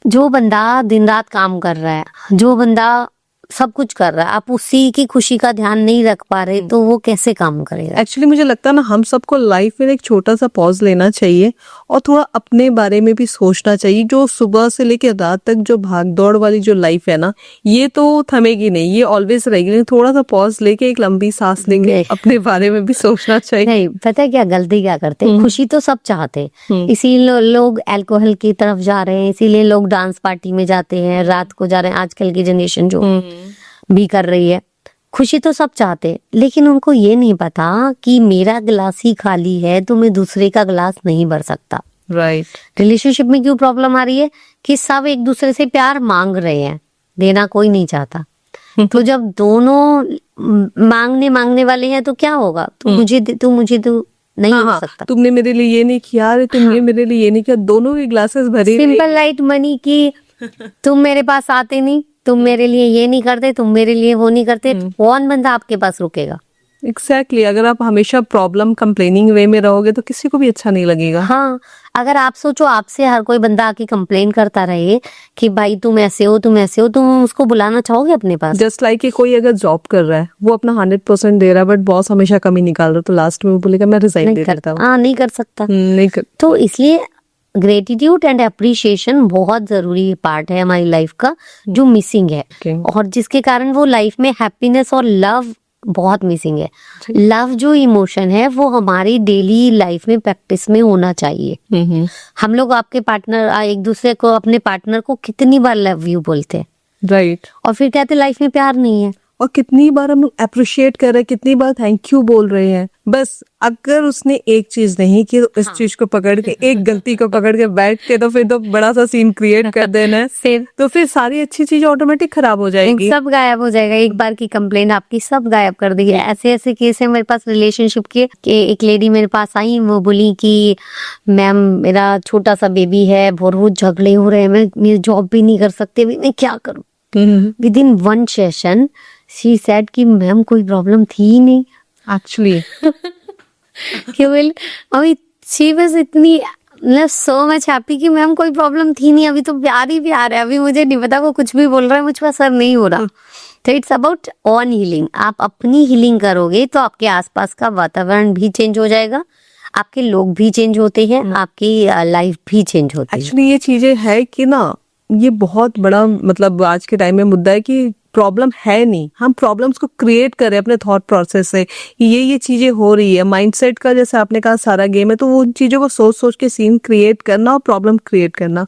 जो बंदा दिन रात काम कर रहा है, जो बंदा सब कुछ कर रहा है, आप उसी की खुशी का ध्यान नहीं रख पा रहे तो वो कैसे काम करेगा। एक्चुअली मुझे लगता है ना, हम सबको लाइफ में एक छोटा सा पॉज लेना चाहिए और थोड़ा अपने बारे में भी सोचना चाहिए। जो सुबह से लेकर रात तक जो भाग दौड़ वाली जो लाइफ है ना, ये तो थमेगी नहीं, ये ऑलवेज रहेगी, लेकिन थोड़ा सा पॉज लेके एक लंबी सांस लेके नहीं। अपने बारे में भी सोचना चाहिए। नहीं, पता है क्या गलती क्या करते हैं, खुशी तो सब चाहते हैं, इसीलिए लोग अल्कोहल की तरफ जा रहे हैं, इसीलिए लोग डांस पार्टी में जाते हैं, रात को जा रहे हैं, आजकल की जनरेशन जो भी कर रही है। खुशी तो सब चाहते हैं, लेकिन उनको ये नहीं पता कि मेरा गिलास ही खाली है तो मैं दूसरे का गिलास नहीं भर सकता। राइट। रिलेशनशिप में क्यों प्रॉब्लम आ रही है कि सब एक दूसरे से प्यार मांग रहे हैं, देना कोई नहीं चाहता। तो जब दोनों मांगने वाले हैं तो क्या होगा, तू मुझे दे, तू मुझे दे, नहीं हो हाँ, सकता। तुमने मेरे लिए ये नहीं किया, अरे तुमने मेरे लिए ये नहीं किया, दोनों के ग्लासेस भरे सिंपल लाइट मनी की तुम मेरे पास आते नहीं, तुम मेरे लिए ये नहीं करते, तुम मेरे लिए वो नहीं करते, कौन बंदा आपके पास रुकेगा। एग्जैक्टली। अगर आप हमेशा प्रॉब्लम कंप्लेनिंग वे में रहोगे तो किसी को भी अच्छा नहीं लगेगा। हाँ, अगर आप सोचो आपसे हर कोई बंदा आके कंप्लेन करता रहे कि भाई तुम ऐसे हो, तुम ऐसे हो, तुम उसको बुलाना चाहोगे अपने पास? जस्ट लाइक कि कोई अगर जॉब कर रहा है, वो अपना 100% दे रहा है, बट बॉस हमेशा कमी निकाल रहा है, तो लास्ट में वो बोलेगा मैं रिजाइन नहीं दे देता हूँ। हाँ, नहीं कर सकता। नहीं कर। तो इसलिए ग्रेटिट्यूड एंड अप्रिशिएशन बहुत जरूरी पार्ट है हमारी लाइफ का, जो मिसिंग है Okay. और जिसके कारण वो लाइफ में हैप्पीनेस और लव बहुत मिसिंग है। लव जो इमोशन है वो हमारी डेली लाइफ में प्रैक्टिस में होना चाहिए। हम लोग आपके पार्टनर एक दूसरे को, अपने पार्टनर को कितनी बार लव यू बोलते हैं, राइट। और फिर कहते लाइफ में प्यार नहीं है। और कितनी बार हम अप्रिशिएट कर रहे हैं, कितनी बार थैंक यू बोल रहे हैं, बस अगर उसने एक चीज नहीं की तो इस चीज को पकड़ के, एक गलती को पकड़ के बैठ के तो फिर तो बड़ा सा सीन क्रिएट कर देना है, तो फिर सारी अच्छी चीज ऑटोमेटिक खराब हो जाएगी। सब गायब हो जाएगा, एक बार की कंप्लेंट आपकी सब गायब कर देगी। ऐसे ऐसे केस है मेरे पास रिलेशनशिप के कि एक लेडी मेरे पास आई, वो बोली कि मैम मेरा छोटा सा बेबी है, बहुत झगड़े हो रहे हैं, मैं मेरी जॉब भी नहीं कर सकती, अभी मैं क्या करूं। With in 1 session she said कि मैम कोई प्रॉब्लम थी ही नहीं एक्चुअली। केवल अभी शी वाज इतनी मतलब सो मच हैप्पी कि मैम कोई प्रॉब्लम थी नहीं, अभी तो प्यार ही प्यार है, अभी मुझे नहीं पता वो कुछ भी बोल रहा है, मुझ पर असर नहीं हो रहा। तो इट्स अबाउट ऑन हीलिंग। आप अपनी हीलिंग करोगे तो आपके आसपास का वातावरण भी चेंज हो जाएगा, आपके लोग भी चेंज होते हैं, आपकी लाइफ भी चेंज होती है। एक्चुअली ये चीजें है कि ना, ये बहुत बड़ा मतलब आज के टाइम में मुद्दा है कि प्रॉब्लम है नहीं, हम प्रॉब्लम्स को क्रिएट कर रहे हैं अपने थॉट प्रोसेस से। ये चीजें हो रही है, माइंडसेट का जैसे आपने कहा सारा गेम है, तो वो उन चीजों को सोच सोच के सीन क्रिएट करना और प्रॉब्लम क्रिएट करना।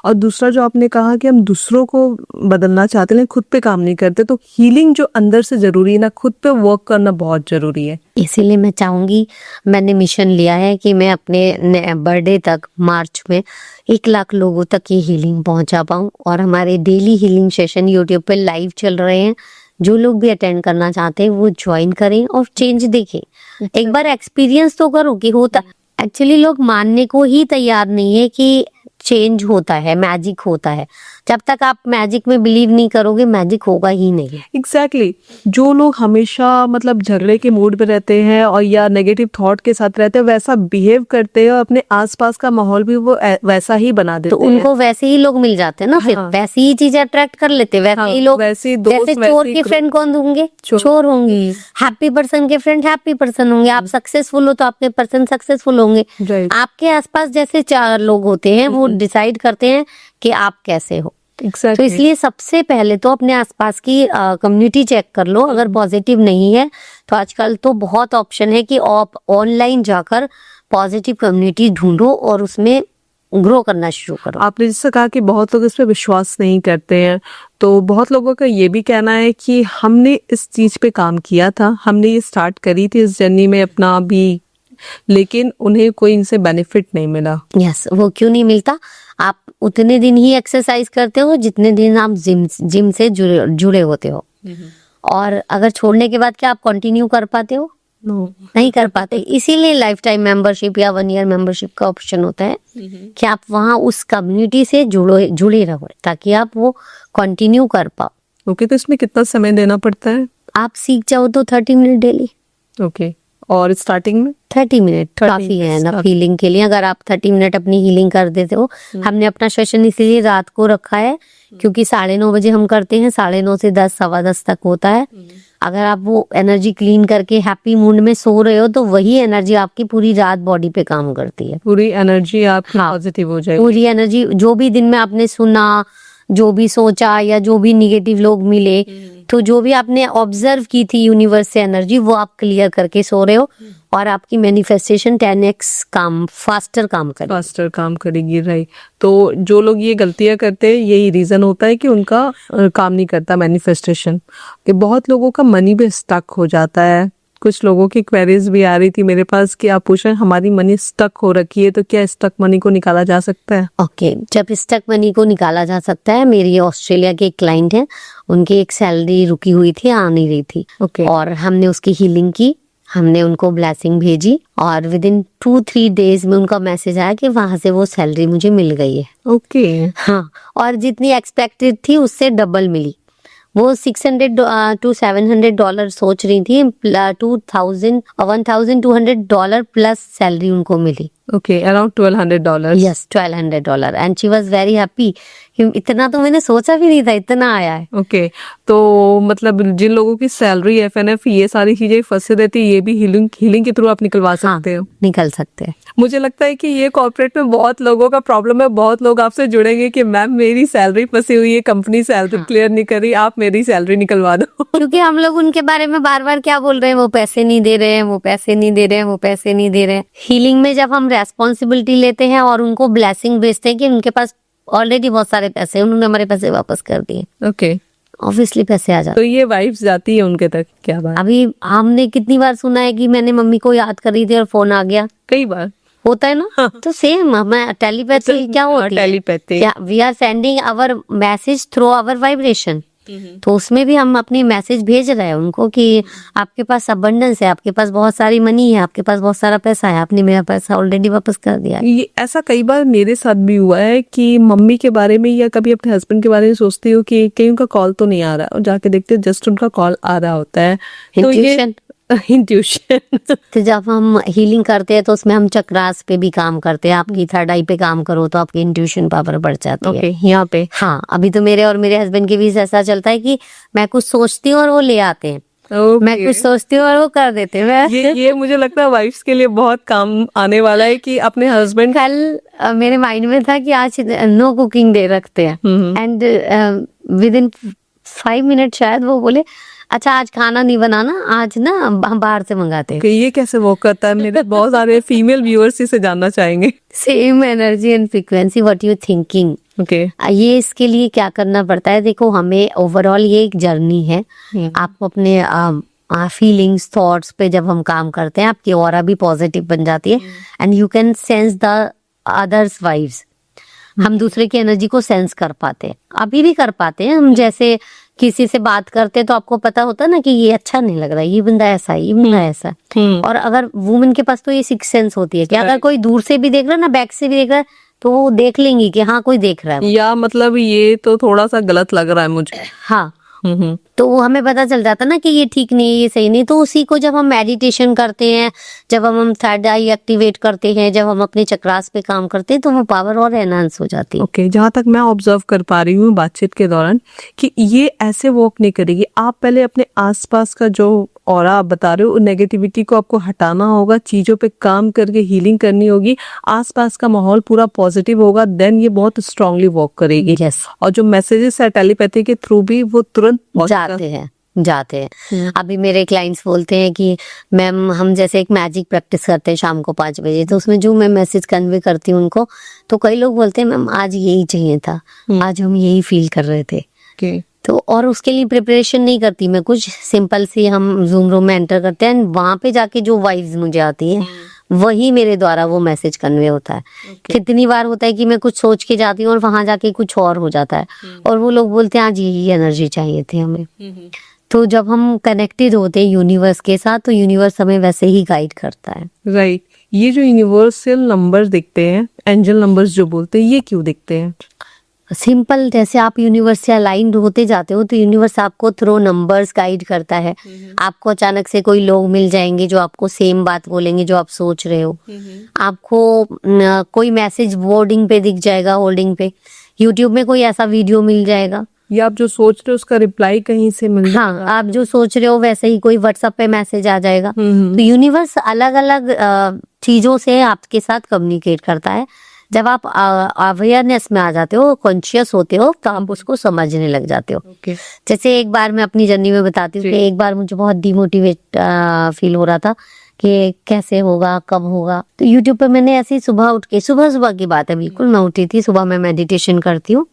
और दूसरा जो आपने कहा कि हम दूसरों को बदलना चाहते हैं लेकिन खुद पे काम नहीं करते, तो हीलिंग जो अंदर से जरूरी है ना, खुद पे वर्क करना बहुत जरूरी है। इसीलिए मैं चाहूंगी, मैंने मिशन लिया है कि मैं अपने बर्थडे तक मार्च में 1 लाख लोगों तक ये हीलिंग पहुंचा पाऊं। और हमारे डेली हीलिंग सेशन यूट्यूब पे लाइव चल रहे हैं, जो लोग भी अटेंड करना चाहते हैं वो ज्वाइन करें और चेंज देखें। एक बार एक्सपीरियंस तो करो कि होता। एक्चुअली लोग मानने को ही तैयार नहीं है कि चेंज होता है, मैजिक होता है। जब तक आप मैजिक में बिलीव नहीं करोगे, मैजिक होगा ही नहीं। एग्जैक्टली। जो लोग हमेशा मतलब झगड़े के मूड पे रहते हैं और या नेगेटिव थॉट के साथ रहते हैं, वैसा बिहेव करते हैं और अपने आसपास का माहौल भी वो वैसा ही बना देते तो उनको वैसे ही लोग मिल जाते हैं ना, फिर वैसी ही चीजें अट्रैक्ट कर लेते हैं। वैसे ही लोग, वैसे दोस्त, जैसे चोर के फ्रेंड कौन होंगे, चोर होंगे। हैप्पी पर्सन के फ्रेंड हैप्पी पर्सन होंगे। आप सक्सेसफुल हो तो आपके पर्सन सक्सेसफुल होंगे। Right. आपके आसपास जैसे 4 लोग होते हैं वो डिसाइड करते हैं कि आप कैसे हो। Exactly. तो इसलिए सबसे पहले तो अपने आसपास की कम्युनिटी चेक कर लो। अगर पॉजिटिव नहीं है तो आजकल तो बहुत ऑप्शन है कि आप ऑनलाइन जाकर पॉजिटिव कम्युनिटी ढूंढो और उसमें ग्रो करना शुरू करो। आपने जैसे कहा कि बहुत लोग इस पे विश्वास नहीं करते हैं, तो बहुत लोगों का ये भी कहना है कि हमने इस चीज पे काम किया था, हमने ये स्टार्ट करी थी इस जर्नी में अपना भी, लेकिन उन्हें कोई इनसे बेनिफिट नहीं मिला। यस, वो क्यों नहीं मिलता? आप उतने दिन ही एक्सरसाइज करते हो जितने दिन आप जिम से जुड़े होते हो, और अगर छोड़ने के बाद क्या आप कंटिन्यू कर पाते हो? नहीं कर पाते। इसीलिए लाइफ टाइम मेंबरशिप या 1 ईयर मेंबरशिप का ऑप्शन होता है कि आप वहाँ उस कम्युनिटी से जुड़े रहो ताकि आप वो कंटिन्यू कर पाओ। ओके, तो इसमें कितना समय देना पड़ता है? आप सीख जाओ तो 30 मिनट डेली। ओके, और स्टार्टिंग में 30 मिनट काफी है ना हीलिंग के लिए। अगर आप 30 मिनट अपनी हीलिंग कर देते हो, हमने अपना सेशन इसीलिए रात को रखा है क्योंकि 9:30 बजे हम करते हैं, 9:30 से 10, 10:15 तक होता है। अगर आप वो एनर्जी क्लीन करके हैप्पी मूड में सो रहे हो तो वही एनर्जी आपकी पूरी रात बॉडी पे काम करती है। पूरी एनर्जी आपकी हाँ, पॉजिटिव हो जाएगी। पूरी एनर्जी, जो भी दिन में आपने सुना, जो भी सोचा या जो भी निगेटिव लोग मिले, तो जो भी आपने ऑब्जर्व की थी यूनिवर्स से एनर्जी, वो आप क्लियर करके सो रहे हो और आपकी मैनिफेस्टेशन 10x फास्टर काम करेगी। राइट, तो जो लोग ये गलतियां करते हैं यही रीजन होता है कि उनका काम नहीं करता मैनिफेस्टेशन, कि बहुत लोगों का मनी भी स्टक हो जाता है। कुछ लोगों की क्वेरीज भी आ रही थी मेरे पास कि आप पूछ रहे हैं हमारी मनी स्टक हो रखी है, तो क्या स्टक मनी को निकाला जा सकता है? ओके, जब स्टक मनी को निकाला जा सकता है, मेरी ऑस्ट्रेलिया के एक क्लाइंट है, उनकी एक सैलरी रुकी हुई थी, आ नहीं रही थी। ओके, और हमने उसकी हीलिंग की, हमने उनको ब्लेसिंग भेजी और विद इन 2-3 डेज में उनका मैसेज आया कि वहां से वो सैलरी मुझे मिल गई है। ओके, हाँ, और जितनी एक्सपेक्टेड थी उससे डबल मिली। वो $600 to $700 सोच रही थी, $1,200 प्लस सैलरी उनको मिली। Okay, around $1,200। Yes, $1,200 and she was very happy. इतना तो मैंने सोचा भी नहीं था, इतना आया है। ओके, तो मतलब जिन लोगों की सैलरी, FNF, ये सारी चीजें फंसे रहती है, ये भी हीलिंग के थ्रू आप निकलवा सकते हो। निकल सकते हैं। मुझे लगता है कि ये कॉर्पोरेट में बहुत लोगों का प्रॉब्लम है। बहुत लोग आपसे जुड़ेंगे कि मैम मेरी सैलरी फंसी हुई है, कंपनी सैलरी क्लियर नहीं कर रही, आप मेरी सैलरी निकलवा दो। क्योंकि हम लोग उनके बारे में बार बार क्या बोल रहे हैं, वो पैसे नहीं दे रहे हैं, वो पैसे नहीं दे रहे हैं, वो पैसे नहीं दे रहे हैं। हीलिंग में जब हम रेस्पॉन्सिबिलिटी लेते हैं और उनको ब्लेसिंग भेजते हैं कि उनके पास ऑलरेडी बहुत सारे पैसे, उन्होंने हमारे पैसे वापस कर दिए, ओके, ऑब्वियसली पैसे आ जाते। तो ये वाइब्स जाती है उनके तक। क्या बात, अभी हमने कितनी बार सुना है कि मैंने मम्मी को याद कर रही थी और फोन आ गया, कई बार होता है ना। तो सेम हमें टेलीपैथी क्या होती है? Telepathy, we are sending our message through our vibration. तो उसमें भी हम अपनी मैसेज भेज रहे हैं उनको कि आपके पास अबंडेंस है, आपके पास बहुत सारी मनी है, आपके पास बहुत सारा पैसा है, आपने मेरा पैसा ऑलरेडी वापस कर दिया है। ये ऐसा कई बार मेरे साथ भी हुआ है कि मम्मी के बारे में या कभी अपने हस्बैंड के बारे में सोचती हूँ कि कहीं उनका कॉल तो नहीं आ रहा, और जाके देखते जस्ट उनका कॉल आ रहा होता है। तो ये इंट्यूशन। तो जब हम हीलिंग करते हैं तो उसमें हम चक्रास पे भी काम करते हैं। आपकी थर्ड आई पे काम करो तो आपकी इंट्यूशन पावर बढ़ जाती है। यहाँ पे हाँ, अभी तो मेरे और मेरे हस्बैंड के बीच ऐसा चलता है कि मैं कुछ सोचती हूँ और वो ले आते हैं, मैं कुछ सोचती हूँ और वो कर देते हैं। ये मुझे लगता है वाइफ्स के लिए बहुत काम आने वाला है कि अपने हस्बैंड। कल मेरे माइंड में था कि आज नो कुकिंग डे रखते हैं, एंड विद इन 5 मिनट शायद वो बोले अच्छा आज खाना नहीं बनाना, आज ना हम बाहर से मंगाते हैं। ये कैसे वर्क करता है? मेरे बहुत सारे फीमेल व्यूअर्स इसे जानना चाहेंगे। Same energy and frequency, what you thinking. Okay, ये इसके लिए क्या करना पड़ता है? देखो, हमें ओवरऑल ये एक जर्नी है। आपको अपने फीलिंग्स, थॉट्स पे जब हम काम करते हैं, आपकी ऑरा भी पॉजिटिव बन जाती है and you can sense the others vibes. हम दूसरे की एनर्जी को सेंस कर पाते हैं, अभी भी कर पाते हैं। हम जैसे किसी से बात करते हैं तो आपको पता होता है ना कि ये अच्छा नहीं लग रहा है, ये बंदा ऐसा है, ये बंदा ऐसा है। और अगर वुमेन के पास तो ये सिक्स सेंस होती है कि अगर कोई दूर से भी देख रहा है ना, बैक से भी देख रहा है, तो वो देख लेंगी कि हाँ कोई देख रहा है, या मतलब ये तो थोड़ा सा गलत लग रहा है मुझे। हाँ, तो वो हमें पता चल जाता ना कि ये ठीक नहीं है, ये सही नहीं। तो उसी को जब हम मेडिटेशन करते हैं, जब हम थर्ड आई एक्टिवेट करते हैं, जब हम अपने चक्रास पे काम करते हैं, तो वो पावर और एनहांस हो जाती है। ओके, जहाँ तक मैं ऑब्जर्व कर पा रही हूँ बातचीत के दौरान कि ये ऐसे वर्क नहीं करेगी। आप पहले अपने आसपास का जो ऑरा आप बता रहे हो, नेगेटिविटी को आपको हटाना होगा, चीजों पे काम करके हीलिंग करनी होगी, आसपास का माहौल पूरा पॉजिटिव होगा, देन ये बहुत स्ट्रांगली वर्क करेगी। Yes. और जो मैसेजेस है टेलीपैथी के थ्रू भी वो तुरंत जाते हैं। जाते हैं। अभी मेरे क्लाइंट्स बोलते हैं कि मैम हम जैसे एक मैजिक प्रैक्टिस करते हैं शाम को 5 बजे, तो उसमें जो मैं मैसेज कन्वे करती हूँ उनको, तो कई लोग बोलते हैं मैम आज यही चाहिए था, आज हम यही फील कर रहे थे। तो और उसके लिए प्रिपरेशन नहीं करती मैं, कुछ सिंपल सी हम जूम रूम में एंटर करते हैं, वहां पे जाके जो वाइब्स मुझे आती है वही मेरे द्वारा वो मैसेज कन्वे होता है। कितनी बार होता है कि मैं कुछ सोच के जाती हूँ और वहां जाके कुछ और हो जाता है, और वो लोग बोलते हैं आज यही एनर्जी चाहिए थी हमें। तो जब हम कनेक्टेड होते हैं यूनिवर्स के साथ, तो यूनिवर्स हमें वैसे ही गाइड करता है। राइट। ये जो यूनिवर्सल नंबर दिखते हैं, एंजल नंबर्स जो बोलते हैं, ये क्यों दिखते हैं? सिंपल, जैसे आप यूनिवर्स से अलाइंड होते जाते हो तो यूनिवर्स आपको थ्रू नंबर्स गाइड करता है। आपको अचानक से कोई लोग मिल जाएंगे जो आपको सेम बात बोलेंगे जो आप सोच रहे हो। आपको कोई मैसेज बोर्डिंग पे दिख जाएगा, होल्डिंग पे, यूट्यूब में कोई ऐसा वीडियो मिल जाएगा, या आप जो सोच रहे हो उसका रिप्लाई कहीं से मिल जाएगा। हाँ, आप जो सोच रहे हो वैसे ही कोई व्हाट्सएप पे मैसेज आ जाएगा। तो यूनिवर्स अलग अलग चीजों से आपके साथ कम्युनिकेट करता है। जब आप अवेयरनेस में आ जाते हो, कॉन्शियस होते हो, तो आप उसको समझने लग जाते हो। जैसे एक बार मैं अपनी जर्नी में बताती हूँ कि एक बार मुझे बहुत डिमोटिवेट फील हो रहा था कि कैसे होगा, कब होगा। तो यूट्यूब पे मैंने ऐसी सुबह उठ के, सुबह की बात है बिल्कुल, मैं उठी थी सुबह, मैं मेडिटेशन करती हूँ,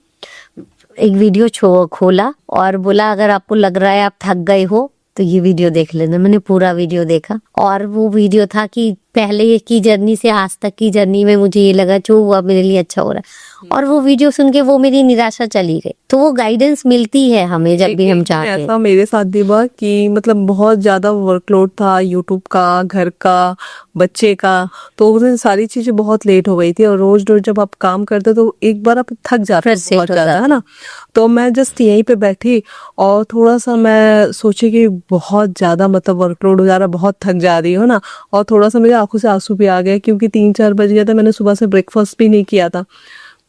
एक वीडियो खोला और बोला अगर आपको लग रहा है आप थक गए हो तो ये वीडियो देख लेना। मैंने पूरा वीडियो देखा और वो वीडियो था कि पहले की जर्नी से आज तक की जर्नी में मुझे ये लगा जो हुआ मेरे लिए अच्छा हो रहा है, और वो वीडियो सुन के वो मेरी निराशा चली गई। तो वो गाइडेंस मिलती है हमें जब भी हम चाहते हैं। ऐसा मेरे साथ भी हुआ कि मतलब बहुत ज्यादा वर्कलोड था, यूट्यूब का, घर का, बच्चे का, तो उस दिन सारी चीजें बहुत लेट हो गई थी। और रोज रोज जब आप काम करते तो एक बार आप थक जाते हो बहुत ज्यादा, है ना। तो मैं जस्ट यहीं पे बैठी और थोड़ा सा मैं सोची कि बहुत ज्यादा मतलब वर्कलोड हो जा रहा, बहुत थक जा रही हो ना, और थोड़ा सा मेरे आंखों से आंसू भी आ गए क्योंकि 3-4 बज गया था, मैंने सुबह से ब्रेकफास्ट भी नहीं किया था।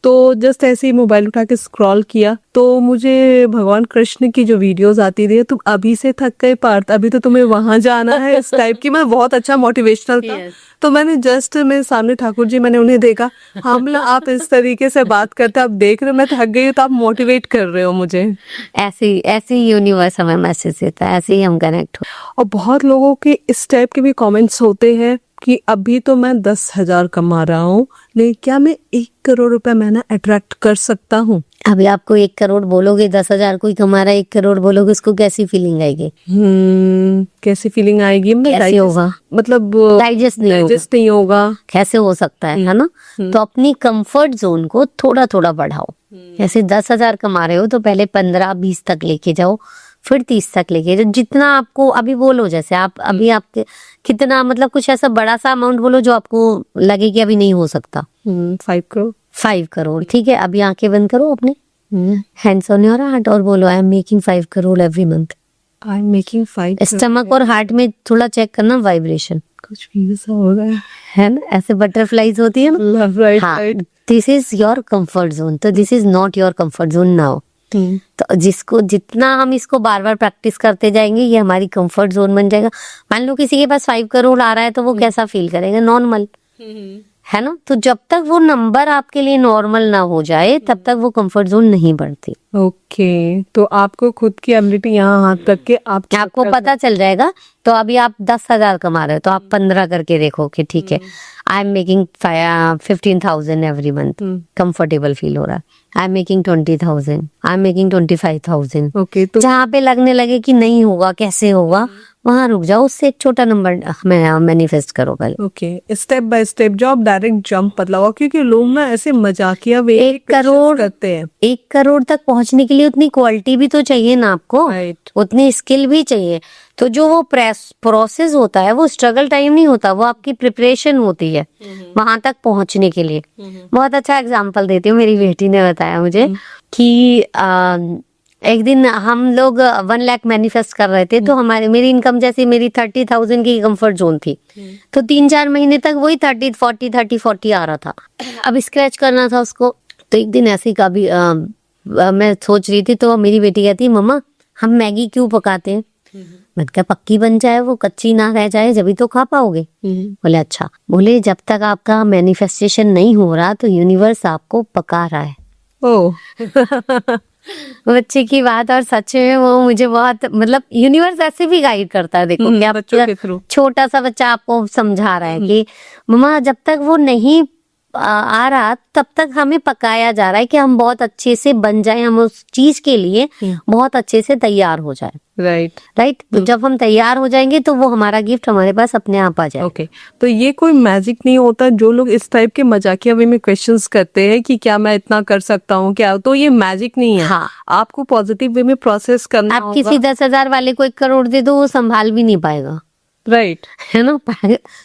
तो जस्ट ऐसे ही मोबाइल उठा के स्क्रॉल किया तो मुझे भगवान कृष्ण की जो वीडियोस आती थी, तुम अभी से थक गए पार्थ, अभी तो तुम्हें वहां जाना है, इस टाइप की, मैं बहुत अच्छा मोटिवेशनल था। तो मैंने जस्ट मेरे सामने ठाकुर जी, मैंने उन्हें देखा, हम लोग आप इस तरीके से बात करते, आप देख रहे हो मैं थक गई हूँ तो आप मोटिवेट कर रहे हो मुझे। ऐसे ही यूनिवर्स हमें मैसेज देता है, ऐसे ही हम कनेक्ट हो। और बहुत लोगों के इस टाइप के भी कमेंट्स होते हैं कि अभी तो मैं 10,000 कमा रहा हूँ, लेकिन क्या मैं 1 करोड़ रुपए महीना अट्रैक्ट कर सकता हूँ? अभी आपको 1 करोड़ बोलोगे, 10,000 कोई कमा रहा है, 1 करोड़ बोलोगे, उसको कैसी फीलिंग आएगी? कैसी फीलिंग आएगी? कैसे होगा? मतलब डाइजेस्ट नहीं होगा। कैसे हो सकता है ना? तो अपनी कंफर्ट जोन को थोड़ा थोड़ा बढ़ाओ। जैसे 10,000 कमा रहे हो तो पहले 15-20 तक लेके जाओ, फिर 30 तक लेके जाओ, जितना आपको अभी बोलो। जैसे आप अभी आपके कितना, मतलब कुछ ऐसा बड़ा सा अमाउंट बोलो जो आपको लगे कि अभी नहीं हो सकता। 5 करोड़। 5 करोड़, ठीक है। अभी आंखें बंद करो अपने, हैंड्स ऑन योर हार्ट, और बोलो आई am making 5 crore every month. I am making 5। Stomach और हार्ट में थोड़ा चेक करना वाइब्रेशन, कुछ भी ऐसा हो रहा है ना, ऐसे बटरफ्लाईज होती है ना। Right. This is your comfort zone, तो this is not your comfort zone now. तो जिसको जितना हम इसको बार बार प्रैक्टिस करते जाएंगे, ये हमारी कंफर्ट जोन बन जाएगा। मान लो किसी के पास 5 करोड़ आ रहा है तो वो कैसा फील करेगा? नॉर्मल, है ना। तो जब तक वो नंबर आपके लिए नॉर्मल ना हो जाए तब तक वो कंफर्ट जोन नहीं बढ़ती। ओके, तो आपको खुद की एबिलिटी यहाँ हाथ रख के आपको पता चल जाएगा। तो अभी आप 10,000 कमा रहे हो तो आप 15 करके देखो कि ठीक है, I am making 15,000 every month, comfortable feel हो रहा है। I am making 20,000, I am making 25,000। Okay, तो जहाँ पे लगने लगे कि नहीं होगा, कैसे होगा, वहां रुक जाओ, उससे एक छोटा नंबर मैनिफेस्ट करो पहले। ओके, स्टेप बाय स्टेप, जो आप डायरेक्ट जंप मत लगाओ, क्योंकि लोग ना ऐसे मजाकिया वे 1 करोड़ करते हैं। 1 करोड़ तक पहुंचने के लिए उतनी क्वालिटी भी तो चाहिए ना आपको, उतनी स्किल भी चाहिए। तो जो वो प्रोसेस होता है वो स्ट्रगल टाइम नहीं होता, वो आपकी प्रिपरेशन होती है वहां तक पहुंचने के लिए। बहुत अच्छा एग्जांपल देती हूँ, मेरी बेटी ने बताया मुझे कि एक दिन हम लोग 1 लाख मैनिफेस्ट कर रहे थे, तो मेरी इनकम जैसे मेरी 30,000 की कंफर्ट जोन थी, तो 3-4 महीने तक वही 30-40 आ रहा था। अब स्क्रैच करना था उसको। तो एक दिन ऐसे ही कभी मैं सोच रही थी, तो मेरी बेटी कहती, मम्मा हम मैगी क्यों पकाते हैं? मैंने कहा पक्की बन जाए, वो कच्ची ना रह जाए, जब तो खा पाओगे। बोले अच्छा। बोले जब तक आपका मैनिफेस्टेशन नहीं हो रहा तो यूनिवर्स आपको पका रहा है। बच्चे की बात, और सच में वो मुझे बहुत, मतलब यूनिवर्स ऐसे भी गाइड करता है। देखो क्या बच्चों के थ्रू। छोटा सा बच्चा आपको समझा रहा है कि मम्मा जब तक वो नहीं आ रहा तब तक हमें पकाया जा रहा है कि हम बहुत अच्छे से बन जाए, हम उस चीज के लिए बहुत अच्छे से तैयार हो जाए। राइट। राइट। तो जब हम तैयार हो जाएंगे तो वो हमारा गिफ्ट हमारे पास अपने आप आ जाए। ओके, तो ये कोई मैजिक नहीं होता? जो लोग इस टाइप के मजाकिया वे में क्वेश्चंस करते हैं कि क्या मैं इतना कर सकता हूँ क्या, तो ये मैजिक नहीं है। हाँ। आपको पॉजिटिव वे में प्रोसेस करना आप होगा। किसी 10,000 वाले को 1 करोड़ दे दो, वो संभाल भी नहीं पाएगा। राइट। है ना।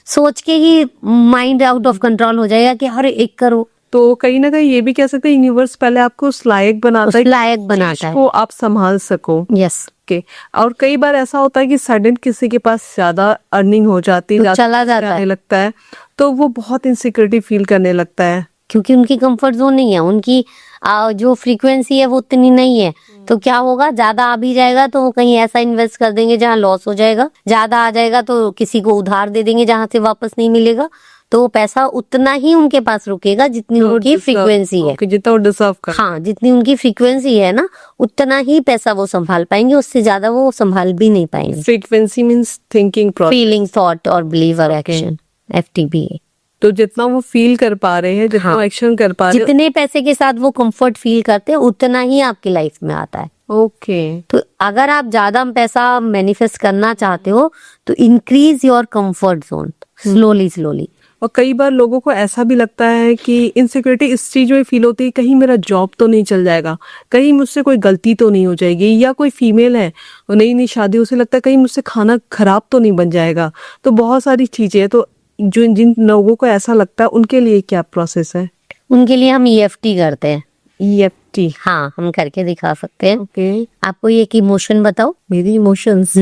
सोच के ही माइंड आउट ऑफ कंट्रोल हो जाएगा कि अरे 1 करोड़। तो कहीं ना कहीं ये भी कह सकते हैं यूनिवर्स पहले आपको उस लायक बनाता है, लायक बनाता है को आप संभाल सको। यस। के और कई बार ऐसा होता है कि सडन किसी के पास ज्यादा अर्निंग हो जाती है, तो चला जाता आने है, लगता है, तो वो बहुत इनसिक्योरिटी फील करने लगता है। क्योंकि उनकी कंफर्ट जोन नहीं है, उनकी जो फ्रीक्वेंसी है वो उतनी नहीं है। तो क्या होगा, ज्यादा आ भी जाएगा तो वो कहीं ऐसा इन्वेस्ट कर देंगे जहाँ लॉस हो जाएगा, ज्यादा आ जाएगा तो किसी को उधार दे देंगे जहाँ से वापस नहीं मिलेगा। तो वो पैसा उतना ही उनके पास रुकेगा जितनी उनकी फ्रीक्वेंसी है। जितना वो डिजर्व कर। हाँ, जितनी उनकी फ्रीक्वेंसी है ना, उतना ही पैसा वो संभाल पाएंगे, उससे ज्यादा वो संभाल भी नहीं पाएंगे। Frequency means thinking process, feeling, thought और बिलीव और एक्शन, FTBA। तो जितना वो फील कर पा रहे हैं, जितना एक्शन कर पा रहे हैं, जितने पैसे के साथ वो कंफर्ट फील करते हैं उतना ही आपकी लाइफ में आता है। ओके। तो अगर आप ज्यादा पैसा मैनिफेस्ट करना चाहते हो तो increase your comfort zone slowly slowly. और कई बार लोगों को ऐसा भी लगता है कि इनसिक्योरिटी इस चीज में फील होती है, कहीं मेरा जॉब तो नहीं चल जाएगा, कहीं मुझसे कोई गलती तो नहीं हो जाएगी, या कोई फीमेल है नई नई शादी, उसे लगता है कहीं मुझसे खाना खराब तो नहीं बन जाएगा। तो बहुत सारी चीजें हैं। तो जो जिन लोगों को ऐसा लगता है उनके लिए क्या प्रोसेस है? उनके लिए हम EFT करते हैं। EFT? हाँ, हम करके दिखा सकते हैं। ओके। आपको एक इमोशन बताओ। मेरी इमोशंस?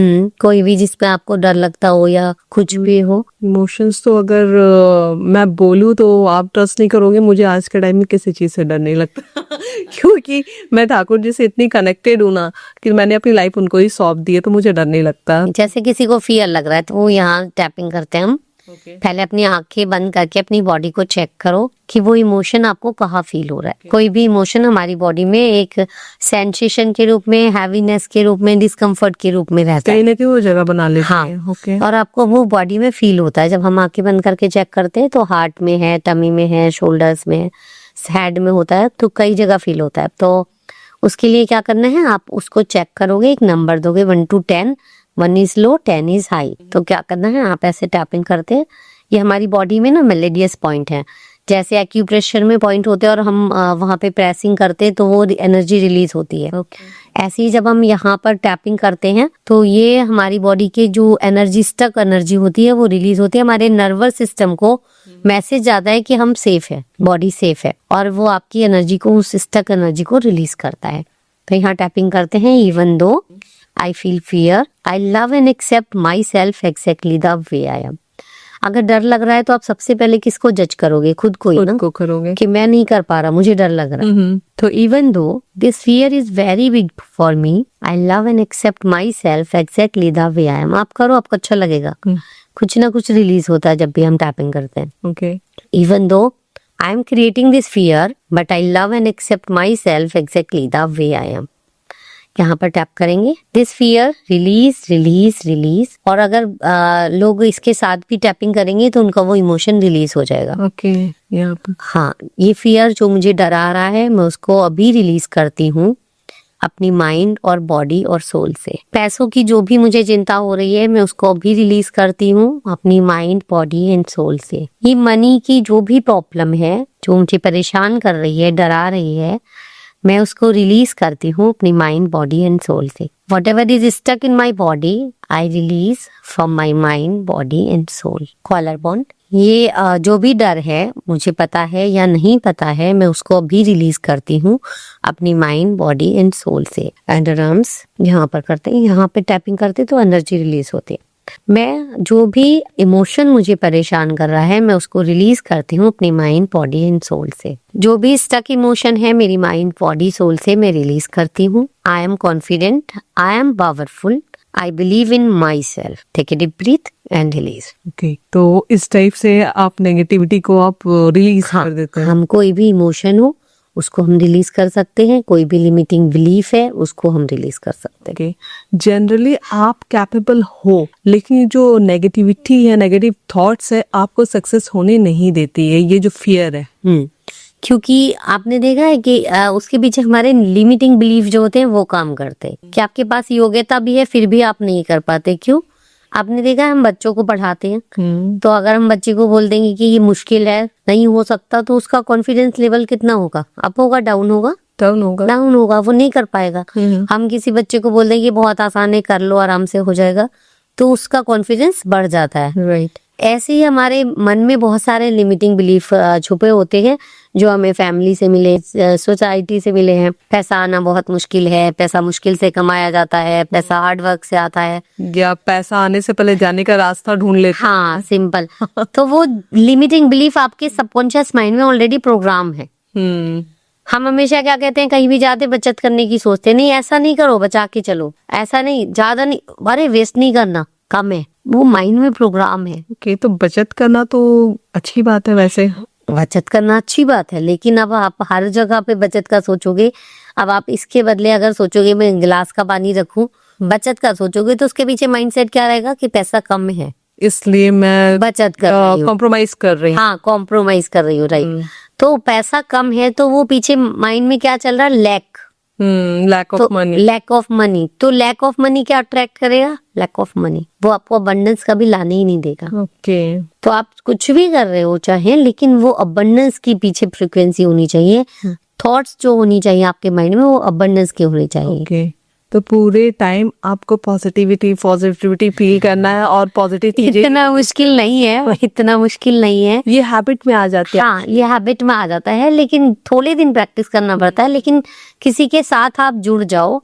कोई भी जिसपे आपको डर लगता हो या कुछ भी हो। इमोशंस तो अगर मैं बोलूँ तो आप ट्रस्ट नहीं करोगे, मुझे आज के टाइम में किसी चीज से डर नहीं लगता क्योंकि मैं ठाकुर जी से इतनी कनेक्टेड हूँ ना कि मैंने अपनी लाइफ उनको ही सौंप दी है, तो मुझे डर नहीं लगता। जैसे किसी को फियर लग रहा है तो वो यहाँ टैपिंग करते हैं हम। पहले अपनी आंखें बंद करके अपनी बॉडी को चेक करो कि वो इमोशन आपको कहाँ फील हो रहा है। कोई भी इमोशन हमारी बॉडी में एक सेंसेशन के रूप में, हैवीनेस के रूप में, डिस्कम्फर्ट के रूप में रहता है। कहीं ना कहीं वो जगह बना लेते हाँ। हैं। ओके। और आपको वो बॉडी में फील होता है। जब हम आंखें बंद करके चेक करते हैं तो हार्ट में है, टमी में है, शोल्डर्स में, हेड में होता है, तो कई जगह फील होता है। तो उसके लिए क्या करना है, आप उसको चेक करोगे, एक नंबर दोगे 1 to 10, 1 is low, 10 is high। तो क्या करना है, आप ऐसे टैपिंग करते हैं। ये हमारी बॉडी में ना मेलेडियस पॉइंट है, जैसे एक्यूप्रेशर में पॉइंट होते हैं और हम वहां पे प्रेसिंग करते हैं तो वो एनर्जी रिलीज होती है। ऐसे ही जब हम यहाँ पर टैपिंग करते हैं तो ये हमारी बॉडी के जो एनर्जी, स्टक एनर्जी होती है वो रिलीज होती है। हमारे नर्वस सिस्टम को मैसेज जाता है कि हम सेफ है, बॉडी सेफ है, और वो आपकी एनर्जी को, उस स्टक एनर्जी को रिलीज करता है। तो यहाँ टैपिंग करते हैं। Even though I feel fear, I love and accept my self exactly the way I am. अगर डर लग रहा है तो आप सबसे पहले किसको जज करोगे? खुद को ही ना, को करोगे कि मैं नहीं कर पा रहा, मुझे डर लग रहा है। तो even though this fear is very big for me, I love and accept my self exactly the way I am. आप करो, आपको अच्छा लगेगा। कुछ ना कुछ रिलीज होता है जब भी हम टैपिंग करते हैं। Okay. Even though I am creating this fear but I love and accept my self exactly the way I am. यहाँ पर टैप करेंगे, this fear release release release. और अगर लोग इसके साथ भी टैपिंग करेंगे तो उनका वो इमोशन रिलीज हो जाएगा। ओके। यहाँ पर हाँ, ये फियर जो मुझे डरा रहा है मैं उसको अभी रिलीज करती हूँ अपनी माइंड और बॉडी और सोल से। पैसों की जो भी मुझे चिंता हो रही है मैं उसको अभी रिलीज करती हूँ अपनी माइंड, बॉडी एंड सोल से। ये मनी की जो भी प्रॉब्लम है, जो मुझे परेशान कर रही है, डरा रही है, मैं उसको रिलीज करती हूँ अपनी माइंड, बॉडी एंड सोल से। Whatever is stuck in my body I release from my mind, body and soul. Collar bone, ये जो भी डर है, मुझे पता है या नहीं पता है, मैं उसको अभी रिलीज करती हूँ अपनी माइंड, बॉडी एंड सोल से। अंडर आर्म्स यहाँ पर करते हैं, यहाँ पे टैपिंग करते तो एनर्जी रिलीज होती है। मैं जो भी इमोशन मुझे परेशान कर रहा है मैं उसको रिलीज करती हूँ अपनी माइंड, बॉडी एंड सोल से। जो भी स्टक इमोशन है मेरी माइंड, बॉडी, सोल से मैं रिलीज करती हूँ। I am confident, I am powerful, I believe in my self. Take a deep breath and release. Okay. तो इस टाइप से आप नेगेटिविटी को आप रिलीज कर देते हैं। हम कोई भी इमोशन हो उसको हम रिलीज कर सकते हैं, कोई भी लिमिटिंग बिलीफ है उसको हम रिलीज कर सकते हैं। जनरली आप कैपेबल हो, लेकिन जो नेगेटिविटी है, नेगेटिव थॉट्स है, आपको सक्सेस होने नहीं देती है, ये जो फियर है। क्योंकि आपने देखा है कि उसके पीछे हमारे लिमिटिंग बिलीफ जो होते हैं वो काम करते हैं कि आपके पास योग्यता भी है फिर भी आप नहीं कर पाते। क्यों? आपने देखा है हम बच्चों को पढ़ाते हैं तो अगर हम बच्चे को बोल देंगे कि ये मुश्किल है, नहीं हो सकता, तो उसका कॉन्फिडेंस लेवल कितना होगा? अप होगा, डाउन होगा? डाउन होगा। डाउन होगा, वो नहीं कर पाएगा। हम किसी बच्चे को बोल देंगे बहुत आसान है, कर लो, आराम से हो जाएगा, तो उसका कॉन्फिडेंस बढ़ जाता है। राइट। ऐसे ही हमारे मन में बहुत सारे लिमिटिंग बिलीफ छुपे होते हैं जो हमें फैमिली से मिले, सोसाइटी से मिले हैं। पैसा आना बहुत मुश्किल है, पैसा मुश्किल से कमाया जाता है, पैसा हार्ड वर्क से आता है, या पैसा आने से पहले जाने का रास्ता ढूंढ लेते हैं। हाँ, सिंपल। तो वो लिमिटिंग बिलीफ आपके सबकॉन्शियस माइंड में ऑलरेडी प्रोग्राम है। हम हमेशा क्या कहते हैं, कहीं भी जाते बचत करने की सोचते हैं, नहीं ऐसा नहीं करो, बचा के चलो, ऐसा नहीं, ज्यादा नहीं, अरे वेस्ट नहीं करना, कम है, वो माइंड में प्रोग्राम है। ओके, तो बचत करना तो अच्छी बात है वैसे। बचत करना अच्छी बात है, लेकिन अब आप हर जगह पे बचत का सोचोगे, अब आप इसके बदले अगर सोचोगे मैं गिलास का पानी रखूं, बचत का सोचोगे, तो उसके पीछे माइंडसेट क्या रहेगा कि पैसा कम है इसलिए मैं बचत कर रही हूँ, कॉम्प्रोमाइज कर रही हूँ। हाँ, कॉम्प्रोमाइज कर रही हूँ, राइट। तो पैसा कम है तो वो पीछे माइंड में क्या चल रहा है? Lack, lack of money. Lack of money. तो लैक ऑफ मनी क्या अट्रैक्ट करेगा? Lack of money. वो आपको अबंडेंस कभी लाने ही नहीं देगा। ओके। तो आप कुछ भी कर रहे हो चाहे, लेकिन वो अबंडेंस की पीछे फ्रीक्वेंसी होनी चाहिए। थॉट्स जो होनी चाहिए आपके माइंड में वो अबंडेंस की होनी चाहिए। ओके। तो पूरे टाइम आपको पॉजिटिविटी फील करना है और पॉजिटिव चीजें। इतना मुश्किल नहीं है, इतना मुश्किल नहीं है, ये हैबिट में आ जाती है। हाँ, ये हैबिट में आ जाता है, लेकिन थोड़े दिन प्रैक्टिस करना पड़ता है। लेकिन किसी के साथ आप जुड़ जाओ,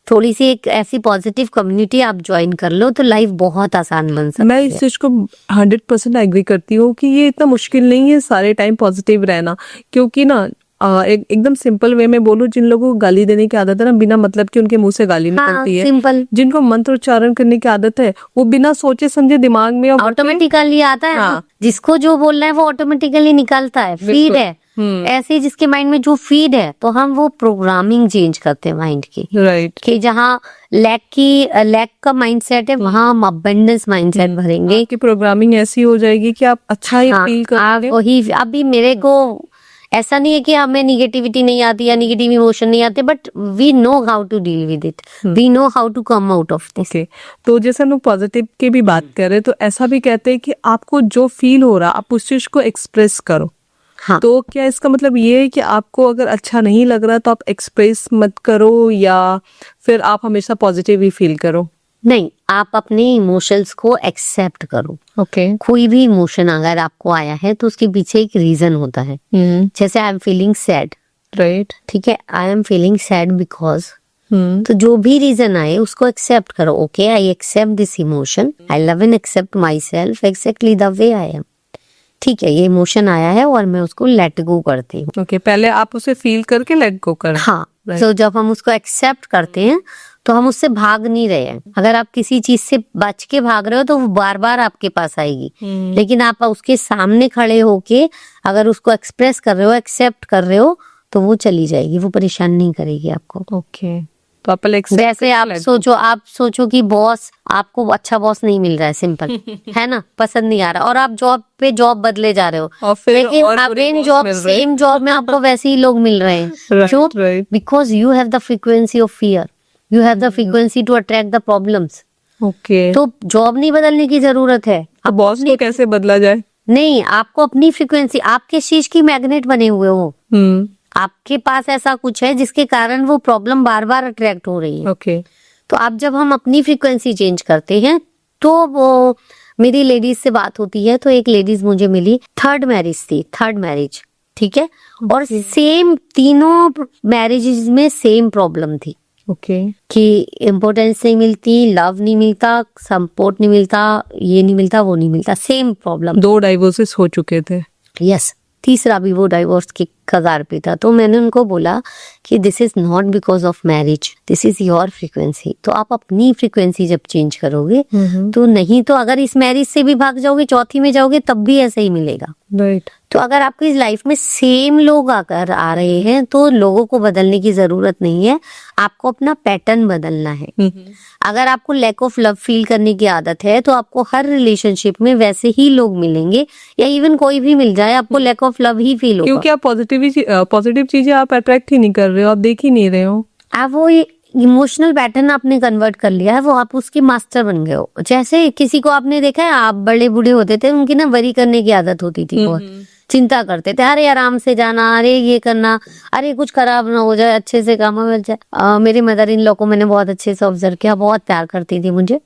थोड़ी सी एक ऐसी पॉजिटिव कम्युनिटी आप ज्वाइन कर लो, तो लाइफ बहुत आसान बन सकती है। मैं इस चीज को 100% एग्री करती हूँ कि ये इतना मुश्किल नहीं है सारे टाइम पॉजिटिव रहना, क्योंकि ना एकदम सिंपल वे में बोलूं, जिन लोगों को गाली देने की आदत है ना, बिना मतलब कि उनके मुंह से गाली निकलती है। सिंपल। जिनको मंत्र उच्चारण करने की आदत है, वो बिना सोचे समझे दिमाग में ऑटोमेटिकली आता है। हाँ। जिसको जो बोलना है वो ऑटोमेटिकली निकलता है, फीड है। ऐसे ही जिसके माइंड में जो फीड है, तो हम वो प्रोग्रामिंग चेंज करते हैं माइंड की। राइट। कि जहाँ लैक का माइंडसेट है, वहाँ हम अबंडेंस माइंडसेट भरेंगे। आपकी प्रोग्रामिंग ऐसी हो जाएगी कि आप अच्छा ही फील करोगे। वही, अभी मेरे को ऐसा नहीं है कि हमें निगेटिविटी नहीं आती या निगेटिव इमोशन नहीं आते, but we know how to deal with it, we know how to come out of this. Okay. तो जैसे हम लोग पॉजिटिव की भी बात कर रहे हैं, तो ऐसा भी कहते हैं कि आपको जो फील हो रहा, आप उस चीज को एक्सप्रेस करो। हाँ। तो क्या इसका मतलब ये है कि आपको अगर अच्छा नहीं लग रहा तो आप एक्सप्रेस मत करो, या फिर आप हमेशा पॉजिटिव ही फील करो? नहीं, आप अपने इमोशंस को एक्सेप्ट करो। ओके। कोई भी इमोशन अगर आपको आया है तो उसके पीछे एक रीजन होता है। जैसे I am feeling sad, right. ठीक है, I am feeling sad because, तो जो भी रीजन आए उसको एक्सेप्ट करो। Okay, I accept this emotion, I love and accept my self exactly the way I am. ठीक है, ये इमोशन आया है और मैं उसको लेट गो करती हूँ। ओके, पहले आप उसे फील करके लेट गो करें। हाँ, तो जब हम उसको एक्सेप्ट करते हैं तो हम उससे भाग नहीं रहे हैं। अगर आप किसी चीज से बच के भाग रहे हो तो वो बार बार आपके पास आएगी, लेकिन आप उसके सामने खड़े होके अगर उसको एक्सप्रेस कर रहे हो, एक्सेप्ट कर रहे हो, तो वो चली जाएगी, वो परेशान नहीं करेगी आपको। ओके। तो आप वैसे आप सोचो कि बॉस आपको अच्छा बॉस नहीं मिल रहा है, सिंपल है ना, पसंद नहीं आ रहा, और आप जॉब बदले जा रहे हो, और फिर लेकिन और अगेन जॉब, सेम जॉब में आपको वैसे ही लोग मिल रहे हैं। क्यों? Because you have the frequency of fear, you have the frequency to attract the problems. Okay. तो जॉब नहीं बदलने की जरूरत है। तो बॉस को कैसे बदला जाए? नहीं, आपको अपनी फ्रीक्वेंसी, आप किस चीज की मैग्नेट बने हुए हो, आपके पास ऐसा कुछ है जिसके कारण वो प्रॉब्लम बार बार अट्रैक्ट हो रही है। ओके। तो आप जब हम अपनी फ्रीक्वेंसी चेंज करते हैं, तो वो मेरी लेडीज से बात होती है, तो एक लेडीज मुझे मिली, थर्ड मैरिज, ठीक है, और सेम तीनों मैरिजेज में सेम प्रॉब्लम थी। ओके। कि इम्पोर्टेंस नहीं मिलती, लव नहीं मिलता, सपोर्ट नहीं मिलता, ये नहीं मिलता, वो नहीं मिलता, सेम प्रॉब्लम। 2 डाइवोर्सेस हो चुके थे। यस, तीसरा भी वो डाइवोर्स के कगार पे था। तो मैंने उनको बोला कि this is not because of marriage, this is your frequency. तो आप अपनी फ्रीक्वेंसी जब चेंज करोगे तो नहीं तो अगर इस मैरिज से भी भाग जाओगे, चौथी में जाओगे, तब भी ऐसा ही मिलेगा। राइट। तो अगर आपकी लाइफ में सेम लोग आकर आ रहे हैं तो लोगों को बदलने की जरूरत नहीं है, आपको अपना पैटर्न बदलना है। अगर आपको लैक ऑफ लव फील करने की आदत है तो आपको हर रिलेशनशिप में वैसे ही लोग मिलेंगे, या इवन कोई भी मिल जाए आपको लैक ऑफ लव ही फील होगा, क्योंकि आप पॉजिटिव चीजें आप अट्रैक्ट ही नहीं कर रहे हो, आप देख ही नहीं रहे हो। आप वो इमोशनल पैटर्न आपने कन्वर्ट कर लिया है, वो आप उसके मास्टर बन गए हो। जैसे किसी को आपने देखा है, आप बड़े बूढ़े होते थे, उनकी ना वरी करने की आदत होती थी, बहुत चिंता करते थे, अरे आराम से जाना, अरे ये करना, अरे कुछ खराब ना हो जाए, अच्छे से काम मिल जाए। मेरे मदर इन लॉ को मैंने बहुत अच्छे से ऑब्जर्व किया, बहुत प्यार करती थी मुझे।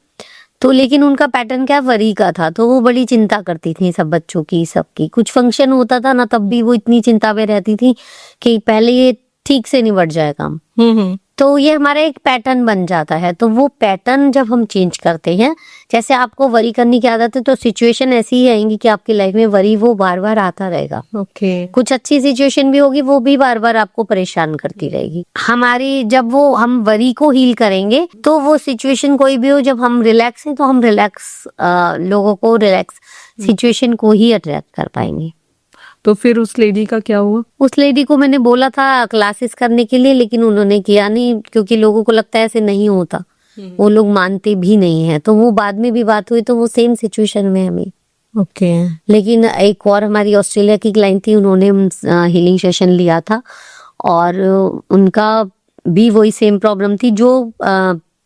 तो लेकिन उनका पैटर्न क्या वरी का था, तो वो बड़ी चिंता करती थी सब बच्चों की, सबकी। कुछ फंक्शन होता था ना, तब भी वो इतनी चिंता में रहती थी कि पहले ये ठीक से निबट जाए काम। तो ये हमारा एक पैटर्न बन जाता है। तो वो पैटर्न जब हम चेंज करते हैं, जैसे आपको वरी करने की आदत है, तो सिचुएशन ऐसी ही आएंगी कि आपकी लाइफ में वरी वो बार बार आता रहेगा। ओके। कुछ अच्छी सिचुएशन भी होगी, वो भी बार बार आपको परेशान करती रहेगी। हमारी जब वो हम वरी को हील करेंगे तो वो सिचुएशन कोई भी हो, जब हम रिलैक्स हैं तो हम रिलैक्स लोगों को, रिलैक्स सिचुएशन को ही अट्रैक्ट कर पाएंगे। तो फिर उस लेडी का क्या हुआ? उस लेडी को मैंने बोला था क्लासेस करने के लिए, लेकिन उन्होंने किया नहीं, क्योंकि लोगों को लगता है ऐसे नहीं होता, वो लोग मानते भी नहीं है। तो वो बाद में भी बात हुई तो वो सेम सिचुएशन में हमें। ओके। लेकिन एक और हमारी ऑस्ट्रेलिया की क्लाइंट थी, उन्होंने हीलिंग सेशन लिया था और उनका भी वही सेम प्रॉब्लम थी, जो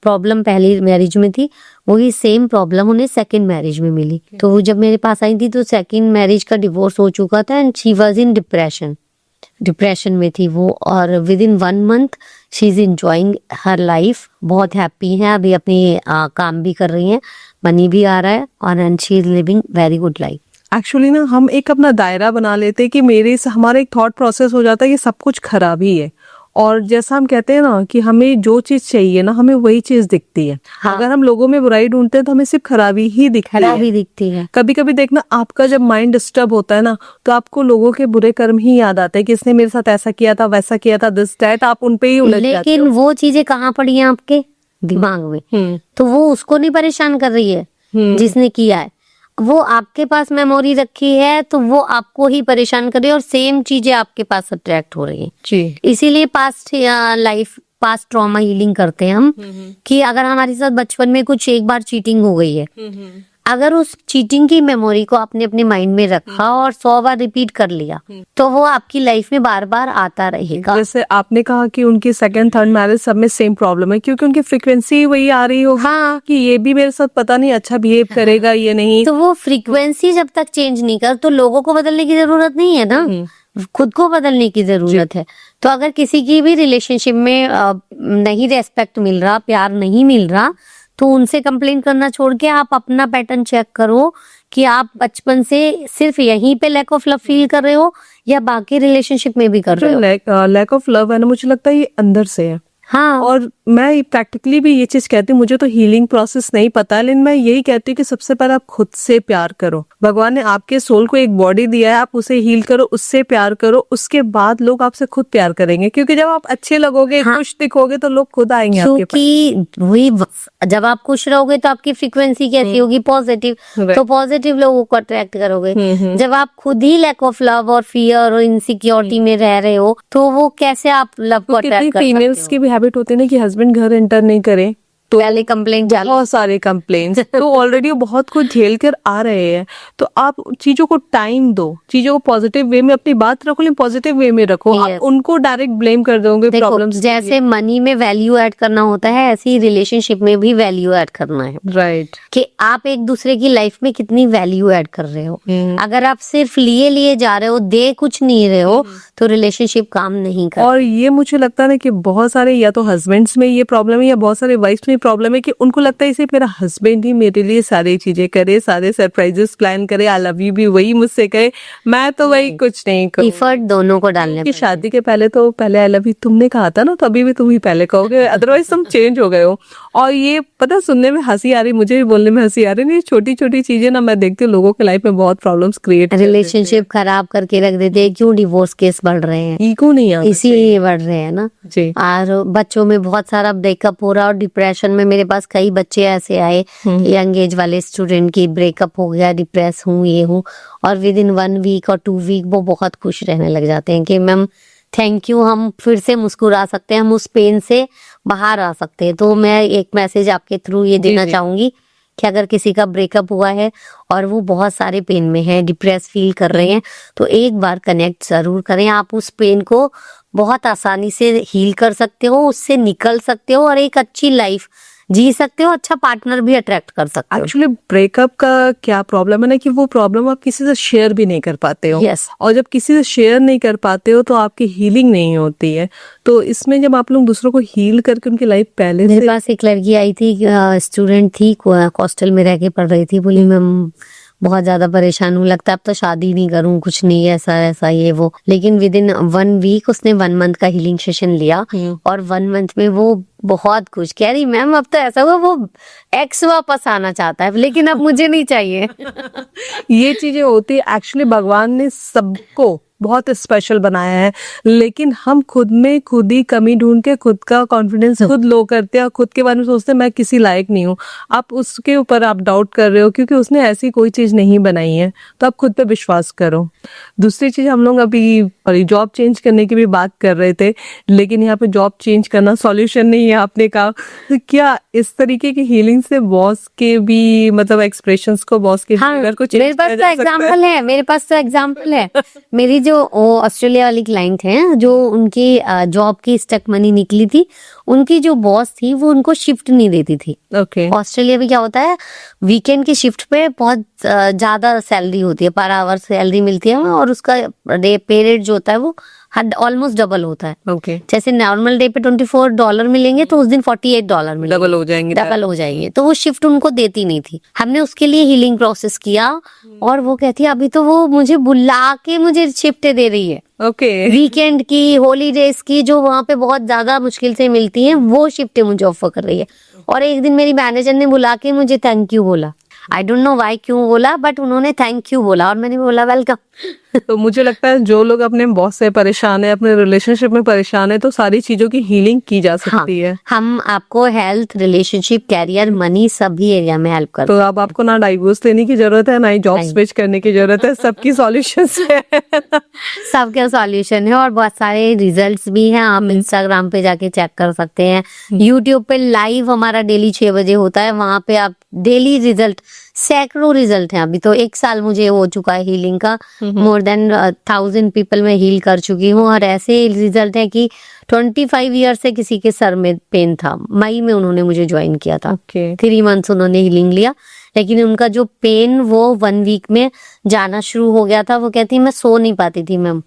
प्रॉब्लम पहली मैरिज में थी, वही सेम प्रॉब्लम उन्हें सेकंड मैरिज में मिली। तो वो जब मेरे पास आई थी तो सेकंड मैरिज का डिवोर्स हो चुका था and she was in depression में थी वो। और with in 1 month she is enjoying her life, बहुत हैप्पी है, अभी अपनी काम भी कर रही हैं, मनी भी आ रहा है, और and she is living very good life. Actually ना हम एक अपना दायरा बना लेते हैं कि हमारा एक थॉट प्रोसेस हो जाता है कि सब कुछ खराब ही है, और जैसा हम कहते हैं ना कि हमें जो चीज चाहिए ना, हमें वही चीज दिखती है। हाँ। अगर हम लोगों में बुराई ढूंढते हैं तो हमें सिर्फ खराबी ही दिखती है। कभी कभी देखना, आपका जब माइंड डिस्टर्ब होता है ना, तो आपको लोगों के बुरे कर्म ही याद आते हैं कि इसने मेरे साथ ऐसा किया था, वैसा किया था, दिस दैट, आप उन पे ही उलझ जाते हो। लेकिन वो चीजें कहाँ पड़ी हैं आपके दिमाग में, तो वो उसको नहीं परेशान कर रही है जिसने किया है, वो आपके पास मेमोरी रखी है, तो वो आपको ही परेशान कर रही है, और सेम चीजें आपके पास अट्रैक्ट हो रही है जी। इसीलिए पास्ट ट्रॉमा हीलिंग करते हैं हम, कि अगर हमारे साथ बचपन में कुछ एक बार चीटिंग हो गई है, अगर उस चीटिंग की मेमोरी को आपने अपने माइंड में रखा और 100 बार रिपीट कर लिया, तो वो आपकी लाइफ में बार बार आता रहेगा। जैसे आपने कहा कि उनकी सेकंड थर्ड मैरिज सब में सेम प्रॉब्लम है, क्योंकि उनकी फ्रीक्वेंसी वही आ रही होगी। हाँ, कि ये भी मेरे साथ पता नहीं अच्छा बिहेव करेगा, ये नहीं। तो वो फ्रीक्वेंसी जब तक चेंज नहीं कर, तो लोगों को बदलने की जरूरत नहीं है ना, खुद को बदलने की जरूरत है। तो अगर किसी की भी रिलेशनशिप में नहीं रेस्पेक्ट मिल रहा, प्यार नहीं मिल रहा, तो उनसे कंप्लेन करना छोड़ के आप अपना पैटर्न चेक करो कि आप बचपन से सिर्फ यहीं पे लैक ऑफ लव फील कर रहे हो या बाकी रिलेशनशिप में भी कर रहे हो। लैक ऑफ लव है ना, मुझे लगता है ये अंदर से है। हाँ, और मैं प्रैक्टिकली भी ये चीज कहती हूँ, मुझे तो हीलिंग प्रोसेस नहीं पता, लेकिन मैं यही कहती हूँ कि सबसे पहले आप खुद से प्यार करो। भगवान ने आपके सोल को एक बॉडी दिया है, आप उसे हील करो, उससे प्यार करो, उसके बाद लोग आपसे खुद प्यार करेंगे। क्योंकि जब आप अच्छे लगोगे, हाँ, खुश दिखोगे, तो लोग खुद आएंगे आपके पास। क्योंकि वही जब आप खुश रहोगे तो आपकी फ्रीक्वेंसी कैसी होगी, पॉजिटिव, तो पॉजिटिव लोगों को अट्रैक्ट करोगे। जब आप खुद ही लैक ऑफ लव और फियर और इनसिक्योरिटी में रह रहे हो, तो वो कैसे आप लव को अट्रैक्ट कर सकते हो। फीमेल्स की भी हैबिट होती है ना कि हस्बैंड घर एंटर नहीं करे, तो पहले कंप्लेंट डालो, बहुत सारे कंप्लेंट्स, तो ऑलरेडी वो बहुत कुछ झेल कर आ रहे हैं। तो आप चीजों को टाइम दो, चीजों को पॉजिटिव वे में अपनी बात रखो, लेकिन पॉजिटिव वे में रखो। आप उनको डायरेक्ट ब्लेम कर दोगे प्रॉब्लम्स। जैसे मनी में वैल्यू ऐड करना होता है, ऐसे ही रिलेशनशिप में भी वैल्यू ऐड करना है। राइट। कि आप एक दूसरे की लाइफ में कितनी वैल्यू ऐड कर रहे हो। अगर आप सिर्फ लिए जा रहे हो, दे कुछ नहीं रहे हो, तो रिलेशनशिप काम नहीं कर। और ये मुझे लगता है ना कि बहुत सारे या तो हस्बैंड्स में ये प्रॉब्लम है या बहुत सारे वाइफ्स में इतनी प्रॉब्लम है कि उनको लगता है सिर्फ मेरा हस्बैंड ही मेरे लिए सारी चीजें करे, सारे सरप्राइजेस प्लान करे, आई लव यू भी वही मुझसे कहे, मैं तो वही कुछ नहीं करूँ। इफर्ट दोनों को डालने कि पड़ते हैं। शादी के पहले तो पहले आई लव यू तुमने कहा था ना, तो अभी भी तुम ही पहले कहोगे, अदरवाइज तुम चेंज हो गए हो। और ये पता सुनने में हंसी आ रही, मुझे भी बोलने में हंसी आ रही, नहीं छोटी छोटी चीजें ना मैं देखती हूँ लोगों के लाइफ में बहुत प्रॉब्लम्स क्रिएट, रिलेशनशिप खराब करके रख देते हैं। क्यों डिवोर्स केस बढ़ रहे हैं, ईगो नहीं आता इसीलिए बढ़ रहे हैं ना। जी। और बच्चों में बहुत सारा ब्रेकअप हो रहा है, और डिप्रेशन में मेरे पास कई बच्चे ऐसे आए, यंग एज वाले स्टूडेंट की ब्रेकअप हो गया, डिप्रेस हूँ, ये हूँ, और विद इन 1 वीक और 2 वीक वो बहुत खुश रहने लग जाते हैं कि मैम थैंक यू, हम फिर से मुस्कुरा सकते हैं, हम उस पेन से बाहर आ सकते हैं। तो मैं एक मैसेज आपके थ्रू ये देना चाहूंगी कि अगर किसी का ब्रेकअप हुआ है और वो बहुत सारे पेन में है, डिप्रेस फील कर रहे हैं, तो एक बार कनेक्ट जरूर करें। आप उस पेन को बहुत आसानी से हील कर सकते हो, उससे निकल सकते हो, और एक अच्छी लाइफ जी सकते हो, अच्छा पार्टनर भी अट्रैक्ट कर सकते हो। एक्चुअली ब्रेकअप का क्या प्रॉब्लम है ना कि वो प्रॉब्लम आप किसी से शेयर भी नहीं कर पाते हो। Yes. और जब किसी से शेयर नहीं कर पाते हो तो आपकी हीलिंग नहीं होती है। तो इसमें जब आप लोग दूसरों को हील करके उनकी लाइफ पहले मेरे से, पास एक लड़की आई थी, स्टूडेंट थी, हॉस्टल में रह के पढ़ रही थी, बोली मैम बहुत ज्यादा परेशान हूँ, लगता है अब तो शादी नहीं करूँ, कुछ नहीं, ऐसा ऐसा ये वो। लेकिन विद इन 1 वीक उसने 1 मंथ का हीलिंग सेशन लिया, और 1 मंथ में वो बहुत खुश, कह रही मैम अब तो ऐसा हुआ वो एक्स वापस आना चाहता है, लेकिन अब मुझे नहीं चाहिए। ये चीजें होती है। एक्चुअली भगवान ने सबको बहुत स्पेशल बनाया है, लेकिन हम खुद में खुद ही कमी ढूंढ के खुद का कॉन्फिडेंस खुद लो करते हैं और खुद के बारे में सोचते हैं मैं किसी लायक नहीं हूँ। आप उसके ऊपर आप डाउट कर रहे हो क्योंकि उसने ऐसी कोई चीज नहीं बनाई है, तो आप खुद पे विश्वास करो। दूसरी चीज, हम लोग अभी जॉब चेंज करने की भी बात कर रहे थे, लेकिन यहाँ पे जॉब चेंज करना सॉल्यूशन नहीं है आपने कहा। तो क्या इस तरीके की हीलिंग से बॉस के भी मतलब एक्सप्रेशंस को, बॉस के हाँ, बिहेवियर को मेरे चेंज पास किया तो जा सकता है? एग्जाम्पल है, मेरे पास तो एग्जाम्पल है। मेरी जो ऑस्ट्रेलिया वाली क्लाइंट है, जो उनकी जॉब की स्टक मनी निकली थी, उनकी जो बॉस थी वो उनको शिफ्ट नहीं देती थी। ओके। ऑस्ट्रेलिया में क्या होता है, वीकेंड की शिफ्ट पे बहुत ज्यादा सैलरी होती है, पर आवर सैलरी मिलती है, और उसका पे रेट जो होता है वो ऑलमोस्ट डबल होता है। ओके। जैसे नॉर्मल डे पे $24 मिलेंगे, तो उस दिन $48 मिलेंगे, डबल हो जाएंगे। डबल हो जाएंगे। तो वो शिफ्ट उनको देती नहीं थी। हमने उसके लिए हीलिंग प्रोसेस किया, और वो कहती है अभी तो वो मुझे बुला के मुझे शिफ्ट दे रही है, ओके। वीकेंड की, हॉलीडेज की, जो वहां पे बहुत ज्यादा मुश्किल से मिलती हैं, वो शिफ्टें मुझे ऑफर कर रही है। और एक दिन मेरी मैनेजर ने बुला के मुझे थैंक यू बोला, आई डोंट नो वाई क्यों बोला, बट उन्होंने थैंक यू बोला, और मैंने बोला वेलकम। तो मुझे लगता है जो लोग अपने बॉस से परेशान है, अपने रिलेशनशिप में परेशान है, तो सारी चीजों की हीलिंग की जा सकती है। हम आपको हेल्थ, रिलेशनशिप, कैरियर, मनी सभी एरिया में हेल्प कर। तो अब आपको ना डाइवोर्स लेने की जरूरत है, ना ही जॉब नहीं। स्विच करने की जरूरत है, सबकी सॉल्यूशंस है। सबके सॉल्यूशन है, और बहुत सारे रिजल्ट्स भी हैं। आप इंस्टाग्राम पे जाके चेक कर सकते हैं, यूट्यूब पे लाइव हमारा डेली 6 बजे होता है, वहां पे आप डेली रिजल्ट, सैकड़ों रिजल्ट हैं। अभी तो 1 साल मुझे हो चुका है हीलिंग का, मोर देन 1000 पीपल में हील कर चुकी हूँ, और ऐसे रिजल्ट है कि 25 ईयर से किसी के सर में पेन था, मई में उन्होंने मुझे ज्वाइन किया था। ओके। 3 मंथ्स उन्होंने हीलिंग लिया, लेकिन उनका जो पेन वो 1 वीक में जाना शुरू हो गया था। वो कहती मैं सो नहीं पाती थी मैम,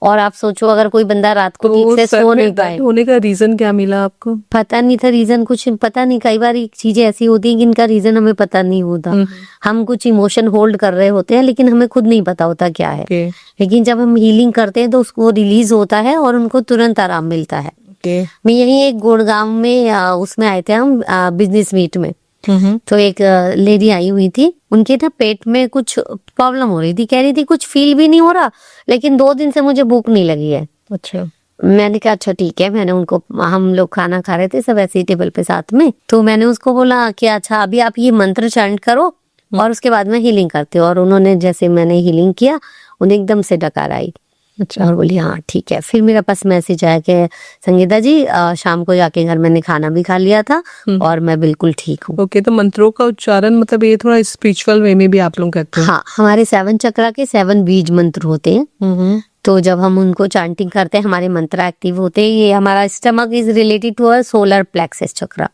और आप सोचो अगर कोई बंदा रात को ठीक से सर सो में नहीं दर्द पाए, होने का रीजन क्या मिला आपको? पता नहीं था रीजन, कुछ पता नहीं। कई बार चीजें ऐसी होती हैं कि इनका रीजन हमें पता नहीं होता। हम कुछ इमोशन होल्ड कर रहे होते हैं, लेकिन हमें खुद नहीं पता होता क्या है। ओके। लेकिन जब हम हीलिंग करते हैं तो उसको रिलीज होता है, और उनको तुरंत आराम मिलता है। ओके। मैं यही एक गुड़गांव में उसमें आए थे हम, बिजनेस मीट में। तो एक लेडी आई हुई थी, उनके ना पेट में कुछ प्रॉब्लम हो रही थी, कह रही थी कुछ फील भी नहीं हो रहा, लेकिन 2 दिन से मुझे भूख नहीं लगी है। अच्छा। मैंने कहा अच्छा ठीक है। मैंने उनको, हम लोग खाना खा रहे थे सब ऐसे ही टेबल पे साथ में, तो मैंने उसको बोला कि अच्छा अभी आप ये मंत्र चैंट करो, और उसके बाद में हीलिंग करते हो। और उन्होंने, जैसे मैंने हीलिंग किया, उन्हें एकदम से डकार आई। अच्छा। और बोली हाँ ठीक है। फिर मेरे पास मैसेज आया कि संगीता जी शाम को जाके घर मैंने खाना भी खा लिया था, और मैं बिल्कुल ठीक हूँ। ओके। तो मंत्रों का उच्चारण मतलब ये थोड़ा स्पिरिचुअल वे में भी आप लोग करते हैं? हाँ, हमारे 7 चक्रा के 7 बीज मंत्र होते हैं। तो जब हम उनको चांटिंग करते हैं, हमारे मंत्र एक्टिव होते हैं। ये हमारा stomach is related to a solar plexus chakra.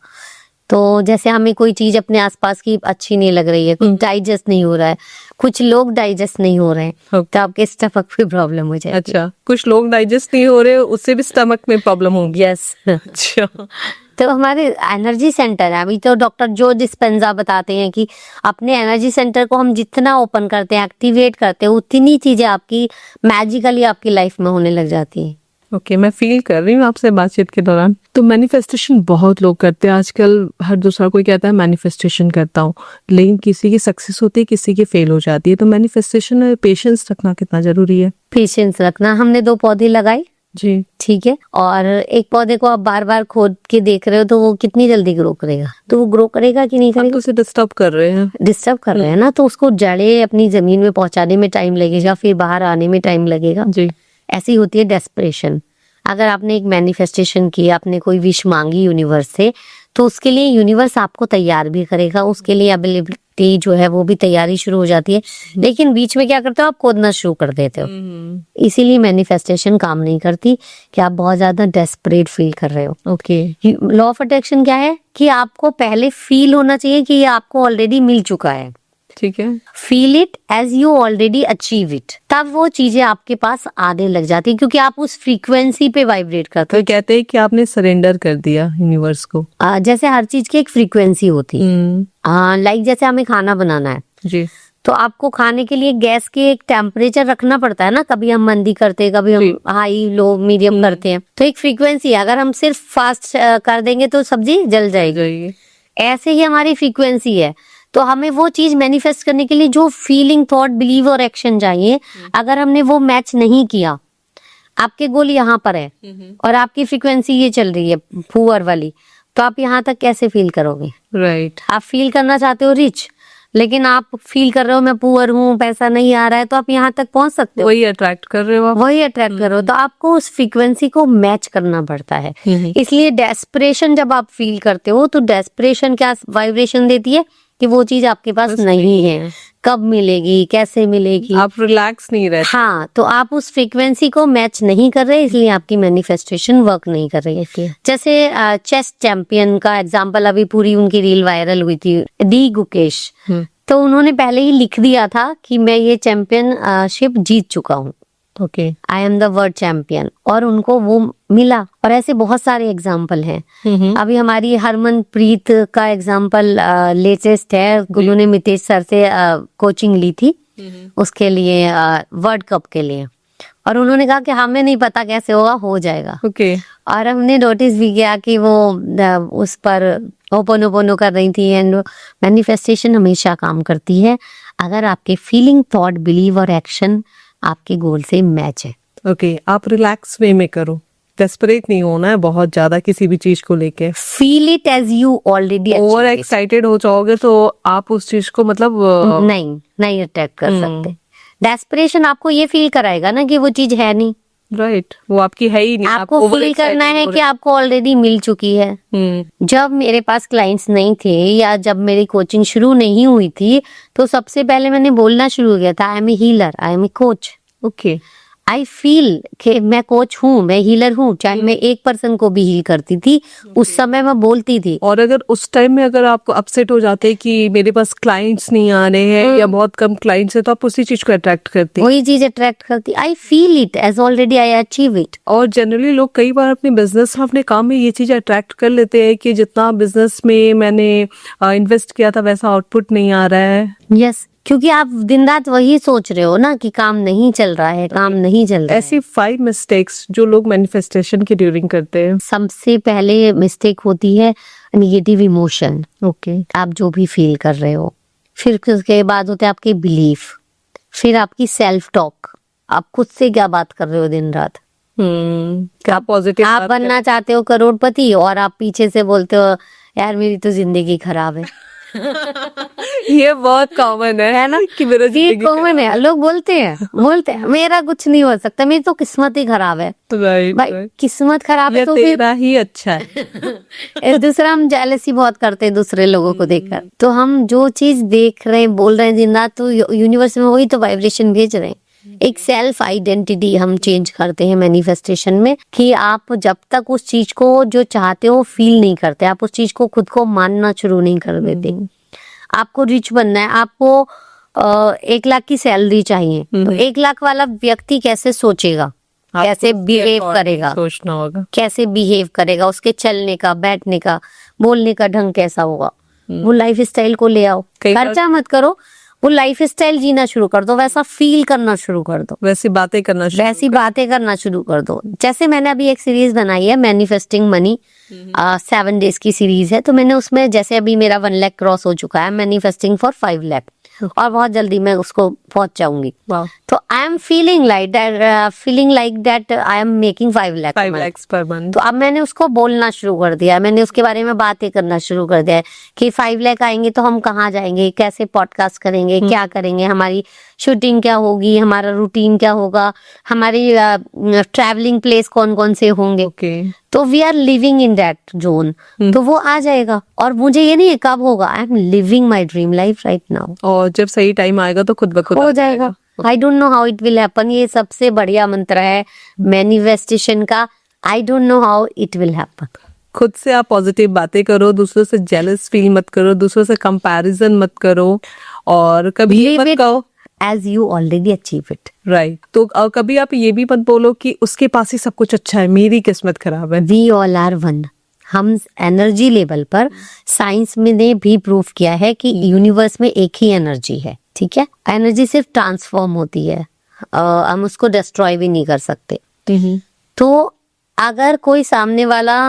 तो जैसे हमें कोई चीज अपने आसपास की अच्छी नहीं लग रही है, कुछ डाइजेस्ट नहीं हो रहा है, कुछ लोग डाइजेस्ट नहीं हो रहे हैं, तो आपके स्टमक पे प्रॉब्लम हो जाएगी। अच्छा, कुछ लोग डाइजेस्ट नहीं हो रहे, उससे भी स्टमक में प्रॉब्लम होगी? यस। अच्छा। तो हमारे एनर्जी सेंटर है, अभी तो डॉक्टर जो डिस्पेंजा बताते हैं कि अपने एनर्जी सेंटर को हम जितना ओपन करते हैं, एक्टिवेट करते हैं, उतनी चीजें आपकी मैजिकली आपकी लाइफ में होने लग जाती है। ओके, मैं फील कर रही हूँ आपसे बातचीत के दौरान। तो मैनिफेस्टेशन बहुत लोग करते हैं आजकल, हर दूसरा कोई कहता है मैनिफेस्टेशन करता हूँ, लेकिन किसी की सक्सेस होती है, किसी की फेल हो जाती है। तो मैनिफेस्टेशन में पेशेंस रखना कितना जरूरी है? पेशेंस रखना, हमने 2 पौधे लगाए, जी, ठीक है, और एक पौधे को आप बार बार खोद के देख रहे हो तो वो कितनी जल्दी ग्रो करेगा? तो वो ग्रो करेगा कि नहीं आप तो करेगा? उसे डिस्टर्ब कर रहे हैं। डिस्टर्ब कर रहे हैं ना, तो उसको जड़ें अपनी जमीन में पहुंचाने में टाइम लगेगा, फिर बाहर आने में टाइम लगेगा। जी, ऐसी होती है डेस्परेशन। अगर आपने एक मैनिफेस्टेशन की, आपने कोई विश मांगी यूनिवर्स से, तो उसके लिए यूनिवर्स आपको तैयार भी करेगा, उसके लिए अवेलेबिलिटी जो है वो भी तैयारी शुरू हो जाती है। लेकिन बीच में क्या करते हो, आप खोदना शुरू कर देते हो। इसीलिए मैनिफेस्टेशन काम नहीं करती कि आप बहुत ज्यादा डेस्परेट फील कर रहे हो। ओके, लॉ ऑफ अट्रैक्शन क्या है कि आपको पहले फील होना चाहिए कि ये आपको ऑलरेडी मिल चुका है। ठीक है। Feel it as you already achieve it, तब वो चीजें आपके पास आने लग जाती है, क्योंकि आप उस फ्रीक्वेंसी पे वाइब्रेट करते तो कहते हैं कि आपने सरेंडर कर दिया यूनिवर्स को। हो। जैसे हर चीज की एक फ्रीक्वेंसी होती है। हम्म, लाइक जैसे हमें खाना बनाना है, जी, तो आपको खाने के लिए गैस के एक टेम्परेचर रखना पड़ता है ना। कभी हम मंदी करते हैं, कभी हम हाई लो मीडियम करते हैं। तो एक फ्रीक्वेंसी है, अगर हम सिर्फ फास्ट कर देंगे तो सब्जी जल जाएगी। ऐसे ही हमारी फ्रीक्वेंसी है। तो हमें वो चीज मैनिफेस्ट करने के लिए जो फीलिंग, थॉट, बिलीव और एक्शन चाहिए, अगर हमने वो मैच नहीं किया, आपके गोल यहाँ पर है और आपकी फ्रीक्वेंसी ये चल रही है पुअर वाली, तो आप यहाँ तक कैसे फील करोगे? राइट। आप फील करना चाहते हो रिच, लेकिन आप फील कर रहे हो मैं पुअर हूँ, पैसा नहीं आ रहा है, तो आप यहाँ तक पहुंच सकते हो? वही अट्रैक्ट कर रहे हो आप। वही अट्रैक्ट करो। तो आपको उस फ्रीक्वेंसी को मैच करना पड़ता है। इसलिए डेस्परेशन जब आप फील करते हो, तो डेस्परेशन क्या वाइब्रेशन देती है कि वो चीज आपके पास नहीं है, कब मिलेगी, कैसे मिलेगी, आप रिलैक्स नहीं रहते। हाँ, तो आप उस फ्रीक्वेंसी को मैच नहीं कर रहे, इसलिए आपकी मैनिफेस्टेशन वर्क नहीं कर रही है। जैसे चेस चैंपियन का एग्जांपल, अभी पूरी उनकी रील वायरल हुई थी, डी गुकेश। तो उन्होंने पहले ही लिख दिया था कि मैं ये चैंपियनशिप जीत चुका हूँ, okay, I am the world champion, और उनको वो मिला। और ऐसे बहुत सारे एग्जाम्पल हैं। अभी हमारी हरमनप्रीत का एग्जाम्पल लेटेस्ट है, उन्होंने मितेश सर से कोचिंग ली थी उसके लिए, वर्ल्ड कप के लिए, और उन्होंने कहा कि हमें नहीं पता कैसे होगा, हो जाएगा। ओके, और हमने नोटिस भी किया कि वो उस पर ओपनो कर रही थी। एंड मैनिफेस्टेशन हमेशा काम करती है अगर आपके फीलिंग, थॉट, बिलीव और एक्शन आपके गोल से मैच है। ओके, आप रिलैक्स वे में करो, डेस्परेट नहीं होना है बहुत ज्यादा किसी भी चीज को लेके। Feel it as you already over excited हो जाओगे तो आप उस चीज को मतलब नहीं अटैक कर सकते। डेस्परेशन आपको ये फील कराएगा ना कि वो चीज है नहीं, राइट, वो आपकी है ही नहीं। आपको over फील करना excited है हो कि आपको ऑलरेडी मिल चुकी है। जब मेरे पास क्लाइंट्स नहीं थे या जब मेरी कोचिंग शुरू नहीं हुई थी, तो सबसे पहले मैंने बोलना शुरू किया था, I am a healer, I am a coach. Okay, I feel कि मैं कोच हूँ, मैं हीलर हूँ। चाहे मैं एक पर्सन को भी हील करती थी, उस समय मैं बोलती थी। और अगर उस टाइम में अगर आपको अपसेट हो जाते कि मेरे पास क्लाइंट्स नहीं आ रहे हैं या बहुत कम क्लाइंट्स है, तो आप उसी चीज को अट्रैक्ट करते हैं। वही चीज अट्रैक्ट करती। I feel it as already I achieve it. और जनरली लोग कई बार अपने बिजनेस में, अपने काम में ये चीज अट्रैक्ट कर लेते हैं कि जितना बिजनेस में मैंने इन्वेस्ट किया था वैसा आउटपुट नहीं आ रहा है। यस, क्योंकि आप दिन रात वही सोच रहे हो ना कि काम नहीं चल रहा है, काम नहीं चल रहा है। ऐसी 5 मिस्टेक्स जो लोग मैनिफेस्टेशन के ड्यूरिंग करते हैं। सबसे पहले मिस्टेक होती है निगेटिव इमोशन। ओके, आप जो भी फील कर रहे हो। फिर उसके बाद होते हैं आपके बिलीफ, फिर आपकी सेल्फ टॉक, आप खुद से क्या बात कर रहे हो दिन रात। क्या पॉजिटिव आप बनना चाहते हो करोड़पति और आप पीछे से बोलते हो यार मेरी तो जिंदगी खराब है। ये बहुत कॉमन है ना कि मेरा ये कॉमन है, लोग बोलते हैं मेरा कुछ नहीं हो सकता, मेरी तो किस्मत ही खराब है। राइट, भाई किस्मत खराब है तो तेरा ही अच्छा है। दूसरा, हम जेलसी बहुत करते हैं दूसरे लोगों को देखकर। तो हम जो चीज देख रहे हैं, बोल रहे हैं दिन रात, तो यूनिवर्स में वही तो वाइब्रेशन भेज रहे हैं। एक सेल्फ आइडेंटिटी हम चेंज करते हैं मैनिफेस्टेशन में, कि आप जब तक उस चीज को जो चाहते हो फील नहीं करते, आप उस चीज को खुद को मानना शुरू नहीं कर देते। आपको रिच बनना है, आपको 1 लाख की सैलरी चाहिए, तो 1 लाख वाला व्यक्ति कैसे सोचेगा? कैसे बिहेव करेगा, सोचना होगा। कैसे बिहेव करेगा, उसके चलने का, बैठने का, बोलने का ढंग कैसा होगा, वो लाइफ स्टाइल को ले आओ। कई बार- खर्चा मत करो, वो लाइफ स्टाइल जीना शुरू कर दो, वैसा फील करना शुरू कर दो, वैसी बातें करना शुरू वैसी बातें करना शुरू कर दो। जैसे मैंने अभी एक सीरीज बनाई है मैनिफेस्टिंग मनी, 7 डेज की सीरीज है। तो मैंने उसमें, जैसे अभी मेरा 1 लाख क्रॉस हो चुका है, मैनिफेस्टिंग फॉर 5 लाख, और बहुत जल्दी मैं उसको पहुंच जाऊंगी। वाह, तो I am feeling like that I am making 5 lakh 5 lakhs per month। तो अब मैंने उसको बोलना शुरू कर दिया, मैंने उसके बारे में बातें करना शुरू कर दिया है कि 5 लाख आएंगे तो हम कहाँ जाएंगे, कैसे पॉडकास्ट करेंगे, क्या करेंगे, हमारी शूटिंग क्या होगी, हमारा रूटीन क्या होगा, हमारी ट्रैवलिंग प्लेस कौन कौन से होंगे। ओके, तो we are living in that zone, तो वो आ जाएगा। और मुझे ये नहीं है कब होगा, I am living my dream life right now. और जब सही टाइम आएगा तो खुद ब खुद हो आ जाएगा। I don't know how it will happen, ये सबसे बढ़िया मंत्र है मैनिफेस्टेशन का। I don't know how it will happen. खुद से आप पॉजिटिव बातें करो, दूसरों से जेलस फील मत करो, दूसरों से कंपैरिजन मत करो, और कभी ये मत कहो as you already achieve it. Right. तो और कभी आप ये भी मत बोलो कि उसके पास ही सब कुछ अच्छा है, मेरी किस्मत खराब है। We all are one. हम एनर्जी लेवल पर, साइंस में ने भी प्रूव किया है कि यूनिवर्स में एक ही एनर्जी है, ठीक है। एनर्जी सिर्फ ट्रांसफॉर्म होती है, हम उसको डिस्ट्रॉय भी नहीं कर सकते। तो अगर कोई सामने वाला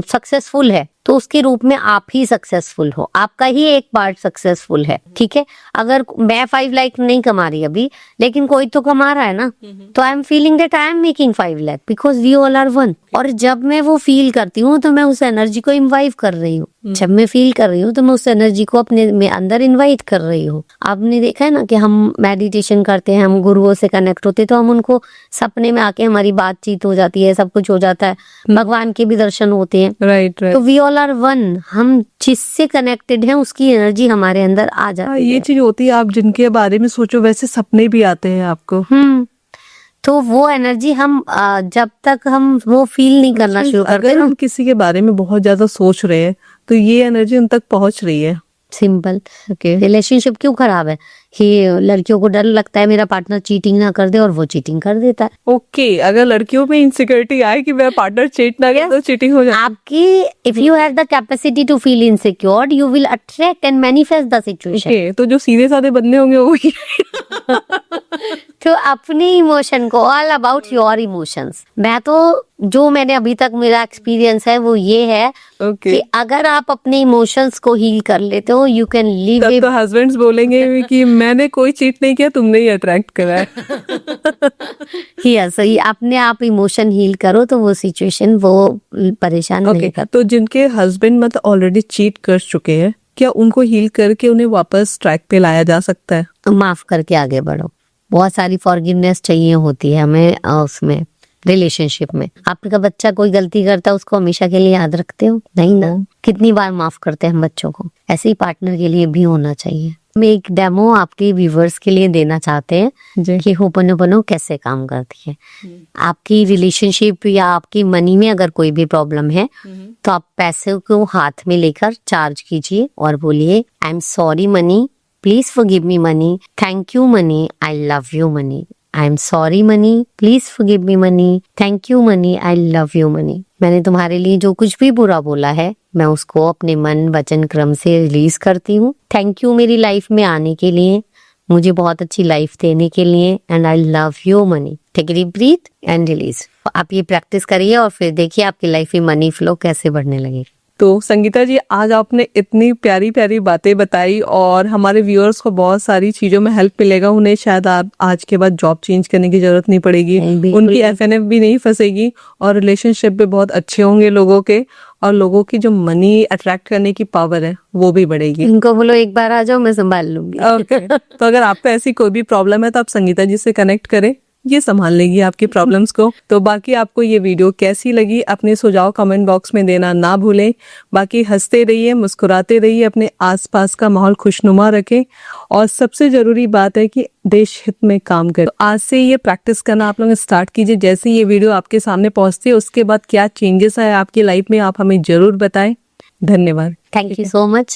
सक्सेसफुल है तो उसके रूप में आप ही सक्सेसफुल हो, आपका ही एक पार्ट सक्सेसफुल है, ठीक है। अगर मैं 5 लाख नहीं कमा रही अभी, लेकिन कोई तो कमा रहा है ना, तो I am feeling that I am making 5 lakh because we all are one. और जब मैं वो फील करती हूँ तो मैं उस एनर्जी को इन्वाइव कर रही हूँ। जब मैं फील कर रही हूँ तो मैं उस एनर्जी को अपने में अंदर इन्वाइट कर रही हूँ। आपने देखा है ना कि हम मेडिटेशन करते हैं, हम गुरुओं से कनेक्ट होते हैं, तो हम उनको सपने में आके हमारी बातचीत हो जाती है, सब कुछ हो जाता है, भगवान के भी दर्शन होते हैं। राइट तो वी ऑल आर वन। हम जिससे कनेक्टेड हैं उसकी एनर्जी हमारे अंदर आ जाती ये है। चीज होती है, आप जिनके बारे में सोचो वैसे सपने भी आते हैं आपको। तो वो एनर्जी हम जब तक हम वो फील नहीं करना शुरू करते अगर ना, हम किसी के बारे में बहुत ज्यादा सोच रहे हैं तो ये एनर्जी उन तक पहुंच रही है। सिंपल। ओके, रिलेशनशिप क्यों खराब है कि लड़कियों को डर लगता है मेरा पार्टनर चीटिंग ना कर दे, और वो चीटिंग कर देता है। ओके। अगर लड़कियों में इनसिक्योरिटी आए कि मेरा पार्टनर चीट ना करे तो चीटिंग हो जाए। आपकी if you have the capacity to feel insecure, you will attract and manifest the situation. Okay, तो जो सीधे साधे बंदे होंगे वो तो अपने इमोशन को, ऑल अबाउट योर इमोशंस। मैं तो, जो मैंने अभी तक मेरा एक्सपीरियंस है वो ये है ओके। कि अगर आप अपने इमोशंस को हील कर लेते हो, यू कैन लिव तब तो हस्बैंड्स बोलेंगे कि मैंने कोई चीट नहीं किया, तुमने ही अट्रैक्ट करा है। यस। अपने आप इमोशन हील करो तो वो सिचुएशन, वो परेशान नहीं ओके, कर। तो जिनके हस्बैंड मतलब ऑलरेडी चीट कर चुके हैं, क्या उनको हील करके उन्हें वापस ट्रैक पे लाया जा सकता है? माफ करके आगे बढ़ो। बहुत सारी फॉरगिवनेस चाहिए होती है हमें उसमें, रिलेशनशिप में। आपका बच्चा कोई गलती करता है, उसको हमेशा के लिए याद रखते हो? नहीं ना। कितनी बार माफ करते हैं हम बच्चों को? ऐसे ही पार्टनर के लिए भी होना चाहिए। मैं एक डेमो आपके व्यूवर्स के लिए देना चाहते हैं जी। कि होपनोपोनो कैसे काम करती है। आपकी रिलेशनशिप या आपकी मनी में अगर कोई भी प्रॉब्लम है तो आप पैसे को हाथ में लेकर चार्ज कीजिए और बोलिए, I am sorry money, please forgive me money, thank you money, I love you money. I am sorry money, please forgive me money, thank you money, I love you money. मैंने तुम्हारे लिए जो कुछ भी बुरा बोला है, मैं उसको अपने मन वचन क्रम से रिलीज करती हूँ। थैंक यू मेरी लाइफ में आने के लिए, मुझे बहुत अच्छी लाइफ देने के लिए, and I love you money. Take deep breath and release. आप ये प्रैक्टिस करिए और फिर देखिए आपकी लाइफ में मनी फ्लो कैसे बढ़ने लगेगी। तो संगीता जी, आज आपने इतनी प्यारी प्यारी बातें बताई और हमारे व्यूअर्स को बहुत सारी चीजों में हेल्प मिलेगा। उन्हें शायद आप आज के बाद जॉब चेंज करने की जरूरत नहीं पड़ेगी, बिल्कुल। उनकी FNF भी नहीं फंसेगी, और रिलेशनशिप भी बहुत अच्छे होंगे लोगों के, और लोगों की जो मनी अट्रैक्ट करने की पावर है वो भी बढ़ेगी। इनको बोलो एक बार आ जाओ, मैं संभाल लूंगी। ओके। तो अगर आपको ऐसी कोई भी प्रॉब्लम है तो आप संगीता जी से कनेक्ट करें, ये संभाल लेगी आपकी प्रॉब्लम्स को। तो बाकी आपको ये वीडियो कैसी लगी, अपने सुझाव कमेंट बॉक्स में देना ना भूलें। बाकी हंसते रहिए, मुस्कुराते रहिए, अपने आसपास का माहौल खुशनुमा रखें, और सबसे जरूरी बात है कि देश हित में काम करें। तो आज से ये प्रैक्टिस करना आप लोग स्टार्ट कीजिए। जैसे ये वीडियो आपके सामने पहुंचती है उसके बाद क्या चेंजेस आए आपकी लाइफ में, आप हमें जरूर बताएं। धन्यवाद। Thank you so much.